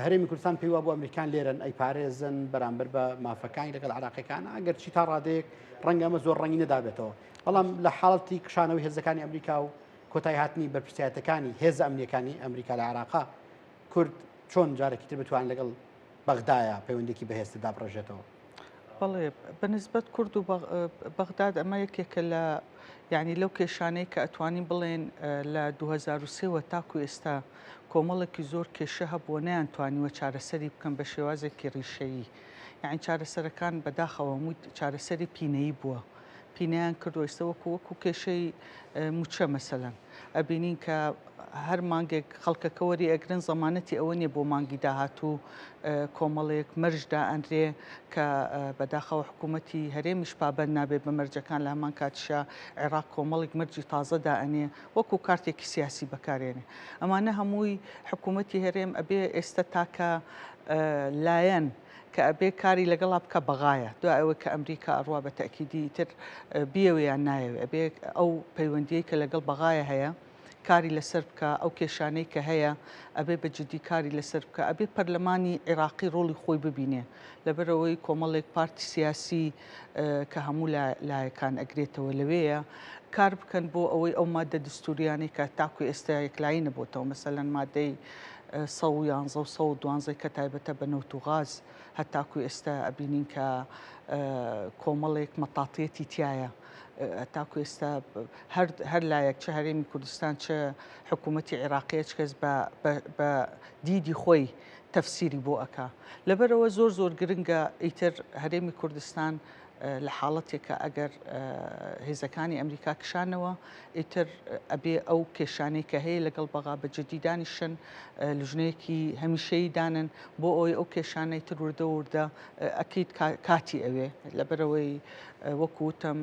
هەرێمی کوردستان پێی وا بۆ ئەمریکان لێرن ئەی پارێزن بەرامبەر بە مافەکانی لەگەڵ عێراقیەکانە ئەگەر چی تا ڕادەیەک ڕەنگە ئەمە زۆر ڕەنگی نەدابێتەوە بەڵام لە حاڵەتی کشانەوەی هێزەکانی ئەمریکا و کۆتای هاتنی بەرپرسیاتەکانی هێز ئەمنیەکانی ئەمریکا لە عێراقا کورد چۆن جارێکی تر بتوان لەگەڵ بەغدایە پەیوەندێکی بەهێزتر دابڕێژێتەوە؟ بەڵێ بەنسبەت کورد و بەغداد ئەمە یەکێکە لە یعنی لەو کێشانەی کە ئەتوانین بڵێن لە 2023 تاکو ئێستا کۆمەڵێکی زۆر کێشە هەبووە نەیانتوانیوە چارەسەری بکەن بە شێوازێکی ڕیشەیی یعنی چارەسەرەکان بەداخەوە چارەسەری پینەیی بووە پینیان کردو ئێستا وەکو کێشەی موچە مەسەلەن ئەبینین کە هەر مانگێک خەڵکەکە وەری ئەگرن زەمانەتی ئەوە نیە بۆ مانگی داهاتوو کۆمەڵێک مەرجدا ئەندرێ کە بەداخەوە حکوومەتی هەرێمیش پابەند نابێت بە مەرجەکان لە هەمان کاتیشا عێراق کۆمەڵێک مەرجی تازەدا ئەنێ وەکو کارتێکی سیاسی بەکارێنێ ئەمانە هەمووی حکوومەتی هەرێم ئەبێ ئێستا تاکە لایەن کە ئەبێ کاری لەگەڵا بکە بەغایە دو ئەوە کە ئەمریکا ئەڕوا بە تەکیدی تر بیەوەیان نایەوێت ئەبێ ئەو پەیوەندیەی کە لەگەڵ بەغایە هەیە کاری لەسەر بکە ئەو کێشانەی کە هەیە ئەبێ بە جدی کاری لەسەر بکە ئەبێ پەرلەمانی عێراقی ڕۆڵی خۆی ببینێ لەبەرەوەی کۆمەڵێک پارتی سیاسی کە هەموو لایەکان ئەگرێتەوە لەوەیە کار بکەن بۆ ئەوەی ئەو مادە دستوریانەی کە تاکو ئێستا یەکلایی نەبووتەوە مەسەلەن مادەی 111 و 112 کە تایبەتە بە نەوت و غاز هەتاکو ئێستا ئەبینین کە کۆمەڵێک مەتااتێتی تایە تاکو ئێستا هەر لایەک چه هەرێمی کوردستان چه حکوومەتی عێراقیە چ کەس بە دیدی خۆی تەفسیری بۆ ئەکا لەبەرەوە زۆر گرنگە ئیتر هەرێمی کوردستان لە حاڵەتێکە ئەگەر هێزەکانی ئەمریکا کشانەوە ئیتر ئەبێ ئەو کێشانەی کە هەیە لەگەڵ بەغا بە جدیدانیشن لژنەیەکی هەمیشەیی دانن بۆ ئەوی ئەو کێشانەی تر وردە ئەکیت کاتی ئەوێ لەبەرەوەی وەکوتم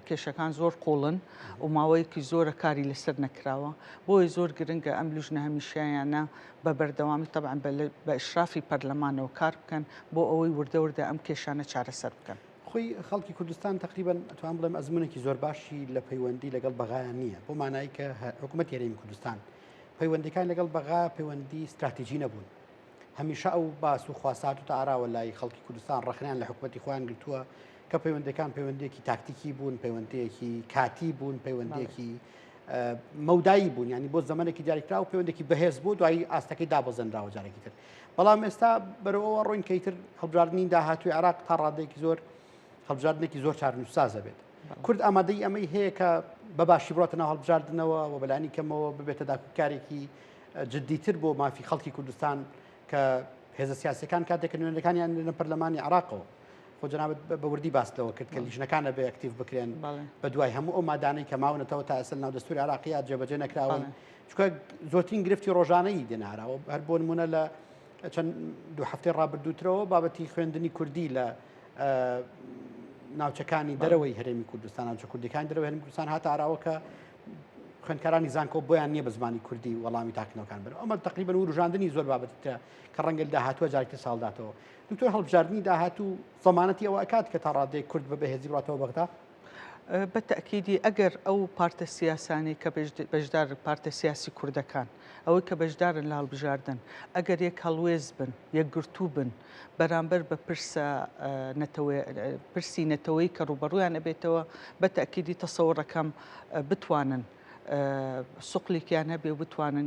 کێشەکان زۆر قوڵن و ماوەیەکی زۆرە کاری لەسەر نەکراوە بۆی زۆر گرنگە ئەم لژنە هەمیشەیانە بە بەردەوامی طبعاً بە ئشرافی پەرلەمانەوە کار بکەن بۆ ئەوەی وردە ئەم کێشانە چارەسەر بکەن. خۆی خەڵکی کوردستان تقریبا ئەتوان بڵێم ئەزمونێکی زۆر باشی لە پەیوەندی لەگەڵ بەغایان نییە بۆ مانایی کە حکوومەت هێرێمی کوردستان پەیوەندەکان لەگەڵ بەغا پەیوەندی استراتیژی نەبوون هەمیشە ئەو باس و خواسات و تاراوە لای خەڵکی کوردستان ڕخنیان لە حکوومەتی خۆیان گرتووە کە پەیوەندەکان پەیوەندێکی تاکتیکی بوون پەیوەندەیەکی کاتی بوون پەیوەندێکی مەودایی بوون ینی بۆ زمانێکی دیاریکرا و پەیوەندێکی بەهێز بوو دوایی ئاستەکەی دابەزەنراوە جارێکی تر بەڵام ئێستا بەرەوە ڕۆین کەیتر هەڵبژاردننی داهاتوی عراق تا ڕادێکی زۆر هەڵبژاردنێکی زۆر چارنووسازە بێت کورد ئامادەی ئەمەی هەیە کە بەباشی بڕاتە ناو هەڵبژاردنەوە و بەلانی کەمەوە ببێتە داکارێکی جددیتر بۆ مافی خەڵکی کوردستان کە هێزە سیاسەکان کاتێک نوێنەکانیان لە پەرلەمانی عراقەوە خۆ جەنابەت بە وردی باستەوە کرد کە لیژنەکانە بە ئەکتیڤ بکرێن بە دوای هەموو ئەو مادانەی کە ماونەتەوە تا ئەسل ناو دەستوری عراقیات جێبەجێ نەکراون چونکە زۆرترین گرفتی ڕۆژانەی دێناراوە هەر بۆ نمونە لە چەند دوو هەفتەی ڕابردووترەوە بابەتی خوێندنی کوردی لە ناوچەکانی دەرەوەی هەرێمی کوردستان ناوچە کوردەکانی دەرەوەی هەرێمی کوردستان هاتە عراوە کە خوێندکارانی زانکۆ بۆیان نییە بە زمانی کوردی وەڵامی تاکنەوەکان بن ئەمە تقریبا وروژاندنی زۆر بابەتە کە ڕەنگە داهاتووە جارێکی ساڵداتەوە دکتۆر هەڵبژاردننی داهاتوو زەمانەتی ئەوە ئەکات کە تا ڕادەی کورد بە بەهێزی بڕاتەوە بەغدا بەتەکیدی ئەگەر ئەو پارتە سیاسانی کە بەشدار پارتە سیاسی کوردەکان ئەوەی کە بەشدارن لە هەڵبژاردن ئەگەر یەک هەڵوێز بن یەکگرتوو بن بەرامبەر بە پرسی نەتەوەی کە ڕوبەڕوویان ئەبێتەوە بەتەکیدی تەسەوڕەکەم بتوانن سوقلێکیان هەبێ و بتوانن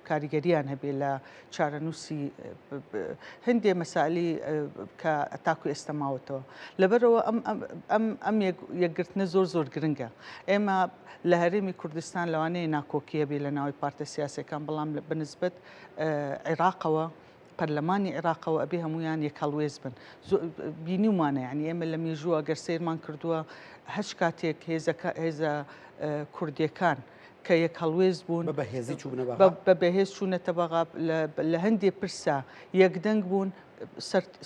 کاریگەریان هەبێ لە چارەنووسی هەندێ مەسالی کە تاکو ئێستا ماوەتەوە لەبەرەوە ئەم یەکگرتنە زۆر گرنگە ئێمە لە هەرێمی کوردستان لەوانەیە ناکۆکیە بێ لە ناوی پارتە سیاسەکان بەڵام بنسبەت عێراقەوە پەرلەمانی عێراقەوە ئەبێ هەمویان یەک هەڵوێز بن بینیمانە یعنی ئێمە لە مێژووە گەر سیرمان کردووە هەچ کاتێک هێزە کوردیەکان کە یەک هەڵوێز بوون بە بەهێز چوونەتە بەغا لە هەندێک پرسا یەکدەنگ بوون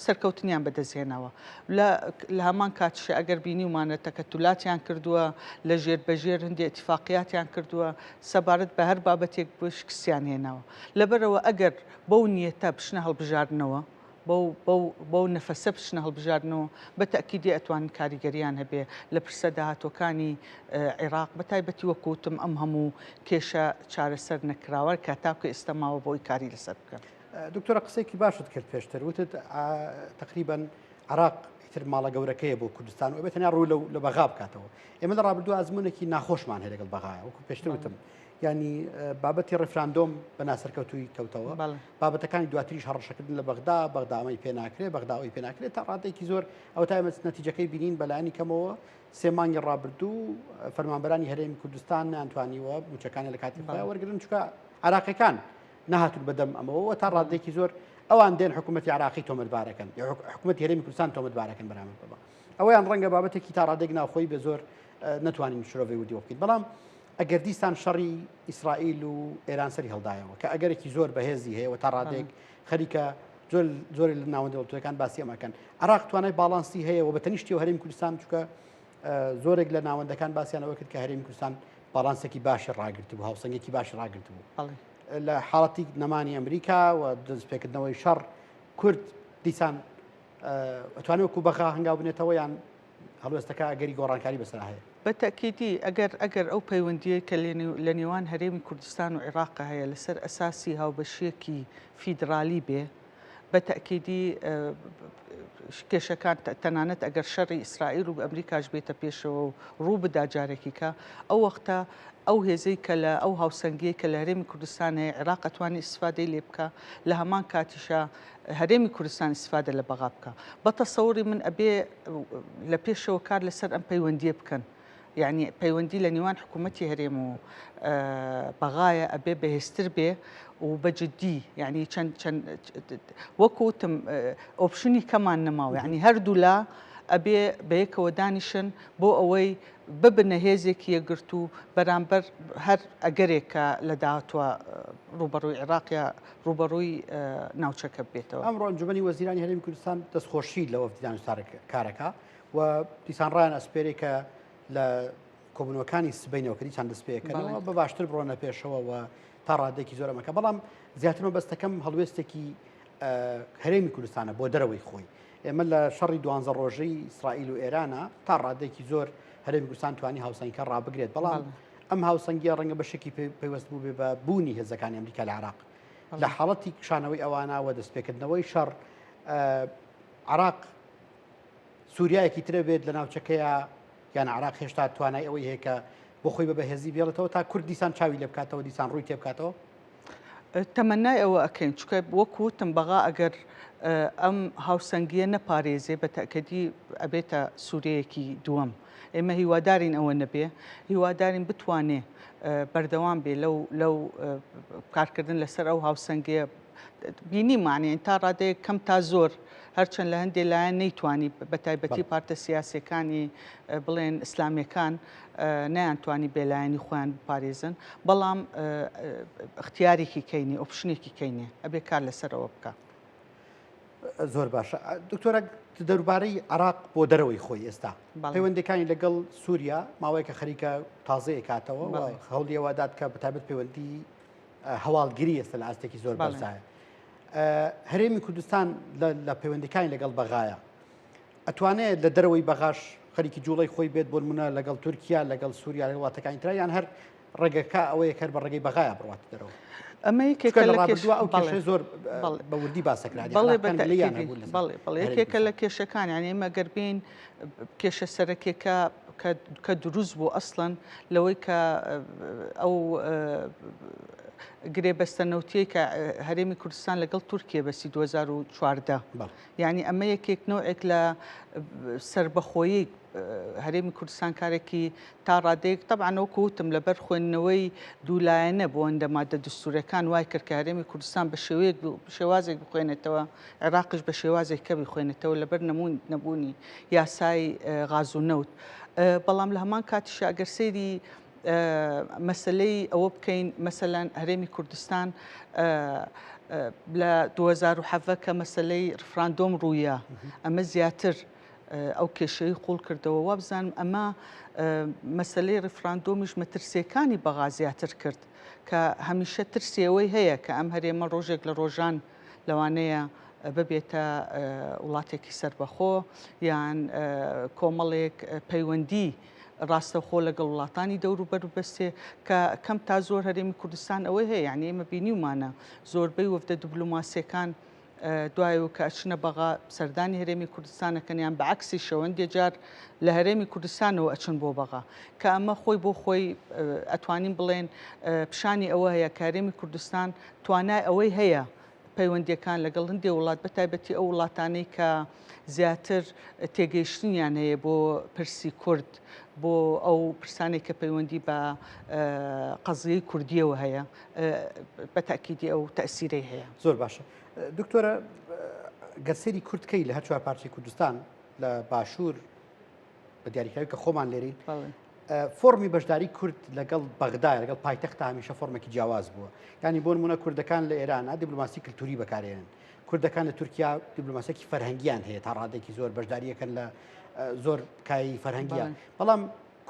سەرکەوتنیان بەدەستهێنەوە لە هەمان کاتشە ئەگەر بینیمانە تەکەتولاتیان کردووە لە ژێربەژێر هەندێک ئیتفاقیاتیان کردووە سەبارەت بە هەر بابەتێک شکستیان هێناوە لەبەرەوە ئەگەر بەو نیەتە بشنە هەڵبژاردنەوە بەو نەفەسە بچنە هەڵبژاردنەوە بەتەکیدی ئەتوان کاریگەریان هەبێ لە پرسە داهاتوەکانی عێراق بەتایبەتی وەکوتم ئەم هەموو کێشە چارەسەر نەکراوە کە تاکو ئێستا ماوە بۆی کاری لەسەر بکەن دکتۆرە قسێکی باشت کرد پێشتر وتت تقریبا عراق ئیتر ماڵە گەورەکەیە بۆ کوردستان و بێتەنیا ڕوو لە بەغا بکاتەوە ئێمە لە ڕابردوو ئەزمونێکی ناخۆشمان هەیە لەگەڵ بەغایە وەکو پێشتر وتم ینی بابەتی ڕێفراندۆم بە ناسەرکەوتووی کەوتەوە بابەتەکانی دواتریش هەڕەشەکردن لە بەغدا ئەمەی پێ ناکرێت بەغداەوەی پێ ناکرێت تا ڕادێکی زۆر ئەو تا ئێمە نەتیجەکەی بینین بەلایانی کەمەوە سێ مانگی ڕابردوو فەرمانبەرانی هەرێمی کوردستان نانتوانیوە موچەکانی لە کاتی خۆیان وەرگرن چونکە عراقیەکان نەهاتون بەدەم ئەمەوە تا ڕادێکی زۆر ئەوان دێن حکوومەتی عراقی تۆمەتبارەکەن حکوومەتی هەرێمی کوردستان تۆمەتبارەکەن بەرامبەر بەوە ئەوەیان ڕەنگە بابەتێکی تا ڕادێک ناوخۆی بە زۆر نەتوانین شرۆڤی وردیوە بکەین بەڵام ئەگەر دیستان شەڕی ئیسرائیل و ئێران سەری هەڵدایەوە کە ئەگەرێکی زۆر بەهێزی هەیە و تا ڕادێک خەریکە زۆر لە ناوەندی وڵاتەکان باسی ئەمەکەن عراق توانای باڵانسی هەیە و بەتەنیشتی و هەرێمی کوردستان چونکە زۆرێک لە ناوەندەکان باسییانەوە کرد کە هەرێمی کوردستان باڵانسێکی باشی ڕاگررت بوو هاوسەنگێکی باشی ڕاگررت بوو لە حاڵەتی نەمانی ئەمریکا و دەستپێکردنەوەی شەڕ کورد دیسان ئەتوانێت وەکو بەغا هەنگاو بنێتەوە یان هەڵوێستەکە ئەگەری گۆڕانکاری بەسەر هەیە بەتەکیدی ئەگەر ئەو پەیوەندیە کە لە نێوان هەرێمی کوردستان و عێراق هەیە لەسەر ئەساسی هاوبەشیەکی فیدرالی بێ بەتەکیدی کێشەکان تەنانەت ئەگەر شەڕی ئیسرائیل و ئەمریکاش بێتە پێشەوە و ڕوو بدا جارێکیکە ئەو وەختە ئەو هێزەی کە لە ئەو هاوسەنگی کە لە هەرێمی کوردستان هەیە عێراق ئەتوانی ئیسفادەی لێ بکە لە هەمان کاتیشە هەرێمی کوردستان ئیسفادە لە بەغا بکە بە تەسەووری من ئەبێ لە پێشەوە کار لەسەر ئەم پەیوەندیە بکەن یعنی پەیوەندی لە نێوان حکوومەتی هەرێم و بەغایە ئەبێ بەهێزتر بێ و بەجددی یعنی چەند وەکوتم ئۆپشنی کەمان نەماوە یعنی هەردوو لا ئەبێ بەیەکەوە دانیشن بۆ ئەوەی ببنە هێزێکی یەکگرت و بەرامبەر هەر ئەگەرێکە لە داهاتوە ڕوبەڕووی عێراقیا ڕوبەڕووی ناوچەکە بێتەوە ئەمڕۆ ئەنجومەنی وەزیرانی هەرێمی کوردستان دەستخۆشی لە وەفدیدان کارەکە و دیسان ڕایان ئەسپێرێ کە لە کۆبوونەوەکانی سبەینەوە کە دیسان دەست پێکردنەوە بە باشتر بڕۆنە پێشەوە و تا ڕادێکی زۆر ئەمەکە بەڵام زیاترمە بەستەکەم هەڵوێستێکی هەرێمی کوردستانە بۆ دەرەوەی خۆی ئێمە لە شەڕی دوانزە ڕۆژەی ئیسرائیل و ئێرانە تا ڕادێکی زۆر هەرێمی کوردستان توانی هاوسەنگەکە ڕابگرێت بەڵام ئەم هاوسەنگیە ڕەنگە بەشێکی پەیوەست بوو بێ بە بوونی هێزەکانی ئەمریکا لە عێراق لە حاڵەتی کشانەوەی ئەوانەوە دەستپێکردنەوەی شەڕ عێراق سووریایەکی ترە بێت لە ناوچەکەیە یان عێراق هێشتا توانای ئەوەی هەیە کە بۆ خۆی بە بەهێزی بێڵێتەوە تا کورد دیسان چاوی لێ بکاتەوە دیسان ڕووی تێ بکاتەوە تەمەنای ئەوە ئەەکەین چکە وەکوتم بەغا ئەگەر ئەم هاوسەنگیە نەپارێزێ بە تەکەدی ئەبێتە سوورەیەکی دووەم ئێمە هیوادارین ئەوە نەبێ هیوادارین بتوانێ بەردەوام بێ لەو کارکردن لەسەر ئەو هاوسەنگەیە بینی مانێن تا ڕادەیە کەم تا زۆر هەرچەند لە هەندێک لایەن نەیتوانی بە تایبەتی پارتە سیاسیەکانی بڵێن ئیسلامیەکان نەیانتوانی بێلایەنی خۆیان بپارێزن بەڵام اختیارێکی کەینی ئۆپشنێکی کەینێ ئەبێ کار لەسەرەوە بکە زۆر باشە دکتۆرە دەروبارەی عێراق بۆ دەرەوەی خۆی ئێستا پەیوەندەکانی لەگەڵ سووریا ماوەیەکە خەریکە تازەیە کاتەوە هەوڵی ئەوەدات کە بەتایبەت پەیوەندی هەواڵگیری ئێستا لە ئاستێکی زۆر بەرزایە هەرێمی کوردستان لە پەیوەندەکانی لەگەڵ بەغایە ئەتوانێت لە دەرەوەی بەغاش خەریکی جوڵەی خۆی بێت بۆ نمونە لەگەڵ تورکیا لەگەڵ سووریا لەگەڵ وڵاتەکانی تر یان هەر ڕێگەکە ئەوەیە کە بە ڕێگەی بەغایە بڕواتە دەرەوە ئەمە یەکێکە لە ئەو کێشەی زۆر بە وردی باسەکرانی بەڵێ یەکێکە لە کێشەکان یعنی ئێمە گەربین کێشە سەرەکێکە کە دروست بوو ئەسڵەن لەوەی کە ئەو گرێبەستەنەوتیەی کە هەرێمی کوردستان لەگەڵ تورکیا بەسی 2014 یعنی ئەمە یەکێک نوعێک لە سربەخۆیی هەرێمی کوردستان کارێکی تا ڕادەیەک تەبعانەوە کووتم لەبەر خوێندنەوەی دوولایەنە بۆ ئەوەندە مادە دستورەکان وای کرد کە هەرێمی کوردستان بە شێوازێک بخوێنێتەوە عێراقش بە شێوازێک کە بخوێنێتەوە لەبەر نەبوونی یاسای غاز و نەوت بەڵام لە هەمان کاتیش ئەگەر سەیری مەسلەی ئەوە بکەین مەسەلەن هەرێمی کوردستان لە 2007 کە مەسلەی ڕفراندۆم ڕوویە ئەمە زیاتر ئەو کێشەی قوڵ کردەوە وا بزانم ئەمە مەسلەی ڕفراندۆمیش مەترسیەکانی بەغا زیاتر کرد کە هەمیشە ترسیەوەی هەیە کە ئەم هەرێمە ڕۆژێک لە ڕۆژان لەوانەیە ببێتە وڵاتێکی سربەخۆ یان کۆمەڵێک پەیوەندی ڕاستەخۆ لەگەڵ وڵاتانی دەور و بەروبەستێ کە کەم تا زۆر هەرێمی کوردستان ئەوەی هەیە یعنی ئێمە بینیومانە زۆربەی وەفدە دیبلۆماسیەکان دوایەوە کە ئەچنە بەغا سەردانی هەرێمی کوردستانەکەنیان بەعکسی شەوەندێ جار لە هەرێمی کوردستانەوە ئەچن بۆ بەغا کە ئەمە خۆی بۆ خۆی ئەتوانین بڵێن پیشانی ئەوە هەیە کە هەرێمی کوردستان توانای ئەوەی هەیە پەیوەندیەکان لەگەڵ هەندێک وڵات بەتایبەتی ئەو وڵاتانەی کە زیاتر تێگەیشتنیان هەیە بۆ پرسی کورد بۆ ئەو پرسانێک کە پەیوەندی بە قەزیەی کوردیەوە هەیە بە تاکیدی ئەو تەسیرەی هەیە زۆر باشە دکتۆرە گەرسێری کوردکەی لە هەر چوار پارچەی کوردستان لە باشوور بە دیاریکراوی کە خۆمان لێرین فۆرمی بەشداری کورد لەگەڵ بەغدای لەگەڵ پایتەختە هەمیشە فۆرمێکی جیاواز بووە ینی بۆ نمونە کوردەکان لە ئێرانە دیبلۆماسی کلتوری بەکارێنن کوردەکان لە تورکیا دیبلۆماسیەکی فەرهەنگیان هەیە تا ڕادێکی زۆر بەشداریەکەن لە زۆر کایی فەرهەنگیان بەڵام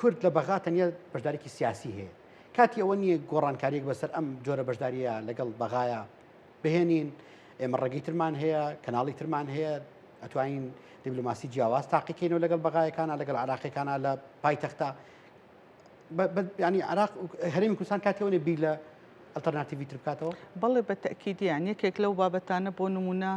کورد لە بەغا تەنیا بەشدارێکی سیاسی هەیە کاتی ئەوە نییە گۆڕانکاریەک بەسەر ئەم جۆرە بەشداریە لەگەڵ بەغایە بهێنین ئێمە ڕێگەی ترمان هەیە کەناڵی ترمان هەیە ئەتوانین دیبلۆماسی جیاواز تاقیکەینەوە لەگەڵ بەغایەکانە لەگەڵ عراقیەکانە لە پایتەختە ینی عراق هەرێمی کوردستان کاتێوە بی لە ئەلتەرناتیڤی تر بکاتەوە بەڵێ بە تەکیدیان یەکێک لەو بابەتانە بۆ نمونە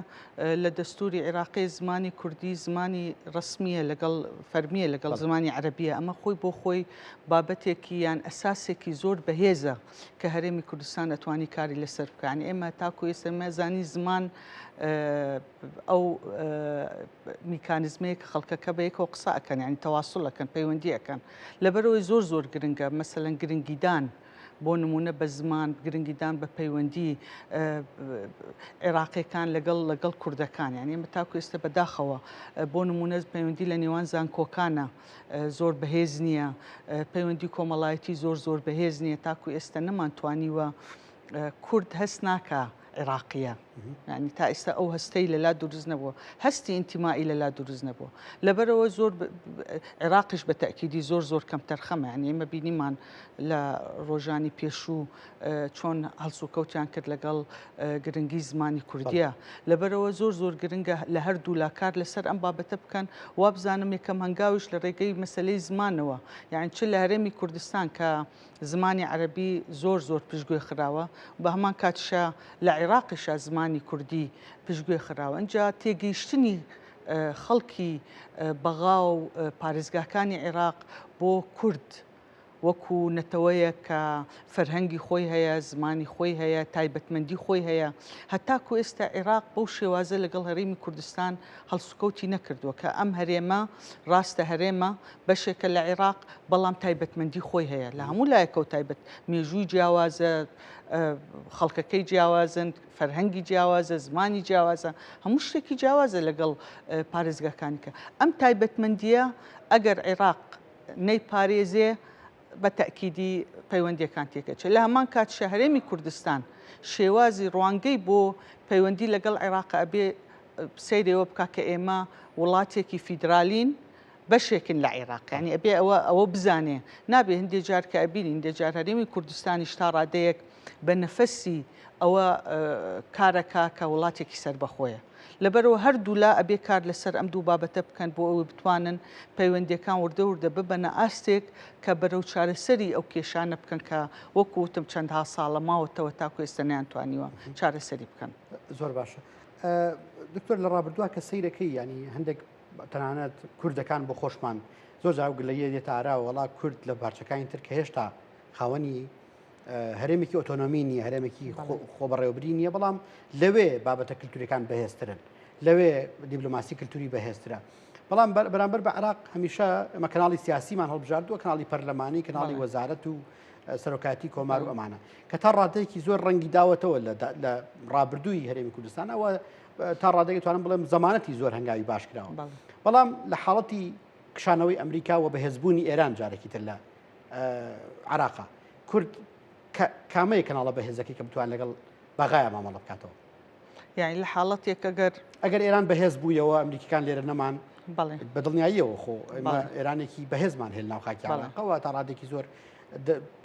لە دەستوری عێراقی زمانی کوردی زمانی ڕسمیە لەگەڵ فەرمیە لەگەڵ زمانی عەرەبیە ئەمە خۆی بۆ خۆی بابەتێکی یان ئەساسێکی زۆر بەهێزە کە هەرێمی کوردستان ئەتوانی کاری لەسەر بکانی ئێمە تاکو ئێستا مەزانی زمان ئەو میکانیزمەیە کە خەڵکەکە بە یەکەوە قسە ئەکەن ینی تەواسوڵەکەن پەیوەندی ئەەکەن لەبەرەوەی زۆر گرنگە مەسەلەن گرنگیدان بۆ نمونە بە زمان گرنگیدان بە پەیوەندی عێراقیەکان لەگەڵ کوردەکان یعنی ئێمە تاکو ئێستا بەداخەوە بۆ نمونە پەیوەندی لە نێوان زانکۆکانە زۆر بەهێز نییە پەیوەندی کۆمەڵایەتی زۆر بەهێز نییە تاکو ئێستا نەمانتوانیوە کورد هەست ناکە عێراقیە يعني تا ئێستا ئەو هەستەی لەلا دروست نەبووە هەستی ئینتیمائی لەلا دروست نەبووە لەبەرەوە زۆر عێراقیش بە تەکیدی زۆر کەم تەرخەمە یعنی ئێمە بینیمان لە ڕۆژانی پێشوو چۆن هەڵسوکەوتیان کرد لەگەڵ گرنگی زمانی کوردیە لەبەرەوە زۆر گرنگە لە هەردوو لاکار لەسەر ئەم بابەتە بکەن وا بزانم یەکەم هەنگاویش لە ڕێگەی مەسلەی زمانەوە یعنی چ لە هەرێمی کوردستان کە زمانی عەرەبی زۆر پشتگوێ خراوە بە هەمان کاتیشە لە عێراقیشە زمانی کوردی پشتگوێ خراوە ئەنجا تێگەیشتنی خەڵکی بەغا و پارێزگاکانی عێراق بۆ کورد وەکو نەتەوەیە کە فەرهەنگی خۆی هەیە زمانی خۆی هەیە تایبەتمەندی خۆی هەیە هەتاکو ئێستا عێراق بەو شێوازە لەگەڵ هەرێمی کوردستان هەڵسوکەوتی نەکردووە کە ئەم هەرێمە ڕاستە هەرێمە بەشێکە لە عێراق بەڵام تایبەتمەندی خۆی هەیە لە هەموو لایەکە و تایبەت مێژووی جیاوازە خەڵکەکەی جیاوازن فەرهەنگی جیاوازە زمانی جیاوازە هەموو شتێکی جیاوازە لەگەڵ پارێزگاکانی کە ئەم تایبەتمەندیە ئەگەر عێراق نەیپارێزێ بە تەکیدی پەیوەندیەکان تێکەچێت لە هەمان کات شەهرێمی کوردستان شێوازی ڕوانگەی بۆ پەیوەندی لەگەڵ عێراق ئەبێ سەیرەوە بکە کە ئێمە وڵاتێکی فیدرالین بەشێکن لە عێراق ینی ئەبێ ئەوە بزانێ نابێ هەندێک جار کە ئەبینی هەندێک جار هەرێمی کوردستانیش تا ڕادەیەک بە نەفەسی ئەوە کارەکە کە وڵاتێکی سەربەخۆیە لەبەرەوە هەردوو لا ئەبێ کار لەسەر ئەم دوو بابەتە بکەن بۆ ئەوە بتوانن پەیوەندیەکان وردە ببەنە ئاستێک کە بەرەو چارەسەری ئەو کێشانە بکەن کە وەکوتم چەندها ساڵە ماوەتەوە تاکو ئێستا نەیانتوانیوە چارەسەری بکەن زۆر باشە دکتۆر لە ڕابردووە کە سەیرەکەی ینی هەندێک تەنانەت کوردەکان بۆ خۆشمان زۆر جاو گلەیە دێتە ئارا وڵا کورد لە پارچەکانی تر کە هێشتا خاوەنی هەرێمێکی ئۆتۆنۆمی نیە هەرێمێکی خۆبەڕێوەبری نییە بەڵام لەوێ بابەتە کللتوریەکان بەهێزترن لەوێ دیبلۆماسی کللتوری بەهێزترە بەڵام بەرامبەر بە عێراق هەمیشە ئەمە کەناڵی سیاسیمان هەڵبژاردووە کەناڵی پەرلەمانی کەناڵی وەزارەت و سەرۆکاتی کۆمار و ئەمانە کە تا ڕادەیەکی زۆر ڕەنگی داوەتەوە لە ڕابردووی هەرێمی کوردستان ئەوە تا ڕادەیە توانم بڵێم زەمانەتی زۆر هەنگاوی باش کراوە بەڵام لە حاڵەتی کشانەوەی ئەمریکا و بەهێزبوونی ئێران جارێکی تر لە عێراقا کورد کامەیە کەناڵە بەهێزەکەی کە بتوان لەگەڵ بەغایە مامەڵە بکاتەوە یعنی لە حاڵەتێک ئەگەر ئێران بەهێز بوویەوە ئەمریکیەکان لێرە نەمان بەدڵنیاییەوە خۆ ئێمە ئێرانێکی بەهێزمان هێل ناو خاکی عێراقەوە تا ڕادێکی زۆر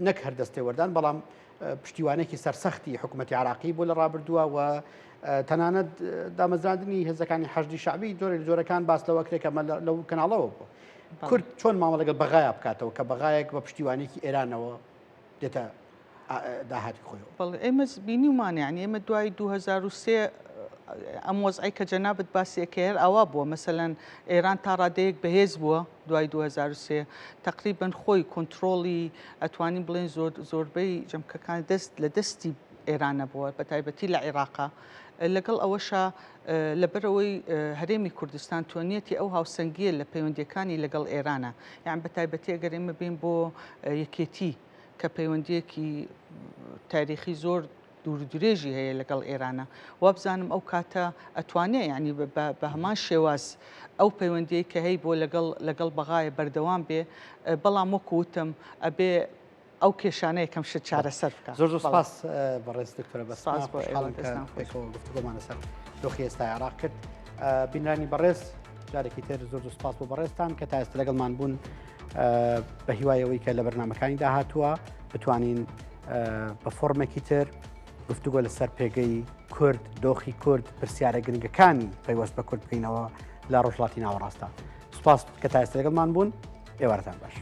نەک هەردەستێ وەردان بەڵام پشتیوانێکی سەرسەختی حکوومەتی عێراقی بۆ لە ڕابردووە و تەنانەت دامەزراندنی هێزەکانی حەشدی شعبی جۆرەکان باس لەوە کرێکەمە لەو کەناڵەوە بوو کورد چۆن مامە لەگەڵ بەغایە بکاتەوە کە بەغایەک بە پشتیوانێکی ئێرانەوە دێتە داهاتی خۆیەوە بەڵێ ئێمە بینیمان یعنی ئێمە دوای 2003 ئەم وەزعی کە جەنابەت باسیەکە هەر ئەوا بووە مەسەلەن ئێران تا ڕادەیەک بەهێز بووە دوای 2003 تقریبن خۆی کۆنتترۆلی ئەتوانین بڵێن زۆربەی جەمکەکان لە دەستی ئێرانە بووە بە تایبەتی لە عێراقا لەگەڵ ئەوەشە لەبەرەوەی هەرێمی کوردستان توانێتی ئەو هاوسەنگیە لە پەیوەندیەکانی لەگەڵ ئێرانە یان بە تایبەتی ئەگەر ئێمە بین بۆ یەکێتی کە پەیوەندیەکی تاریخی زۆر دوورودرێژی هەیە لەگەڵ ئێرانە وابزانم ئەو کاتە ئەتوانێ ینی بە هەمان شێواز ئەو پەیوەندیەی کە هەی بۆ لەگەڵ بەغایە بەردەوام بێ بەڵام وەکوتم ئەبێ ئەو کێشانەیە کەم شت چارەسەر بکە زۆر سپاس بەڕێز دکتۆرە گفتگۆمانە سەر دۆخی ئێستای عێراق کرد بینرانی بەڕێز جارێکی تر زۆر سپاس بۆ بەڕێزتان کە تا ئێستا لەگەڵمان بوون بە هیوایەوەی کە لە بەرنامەکانی داهاتووە بتوانین بە فۆرمێکی تر گفتوگۆ لەسەر پێگەی کورد دۆخی کورد پرسیارە گرنگەکانی پەیوەست بە کورد بکەینەوە لە ڕۆژهەڵاتی ناوەڕاستە سپاس کە تا ئێستا لەگەڵمان بوون ئێوارتان باش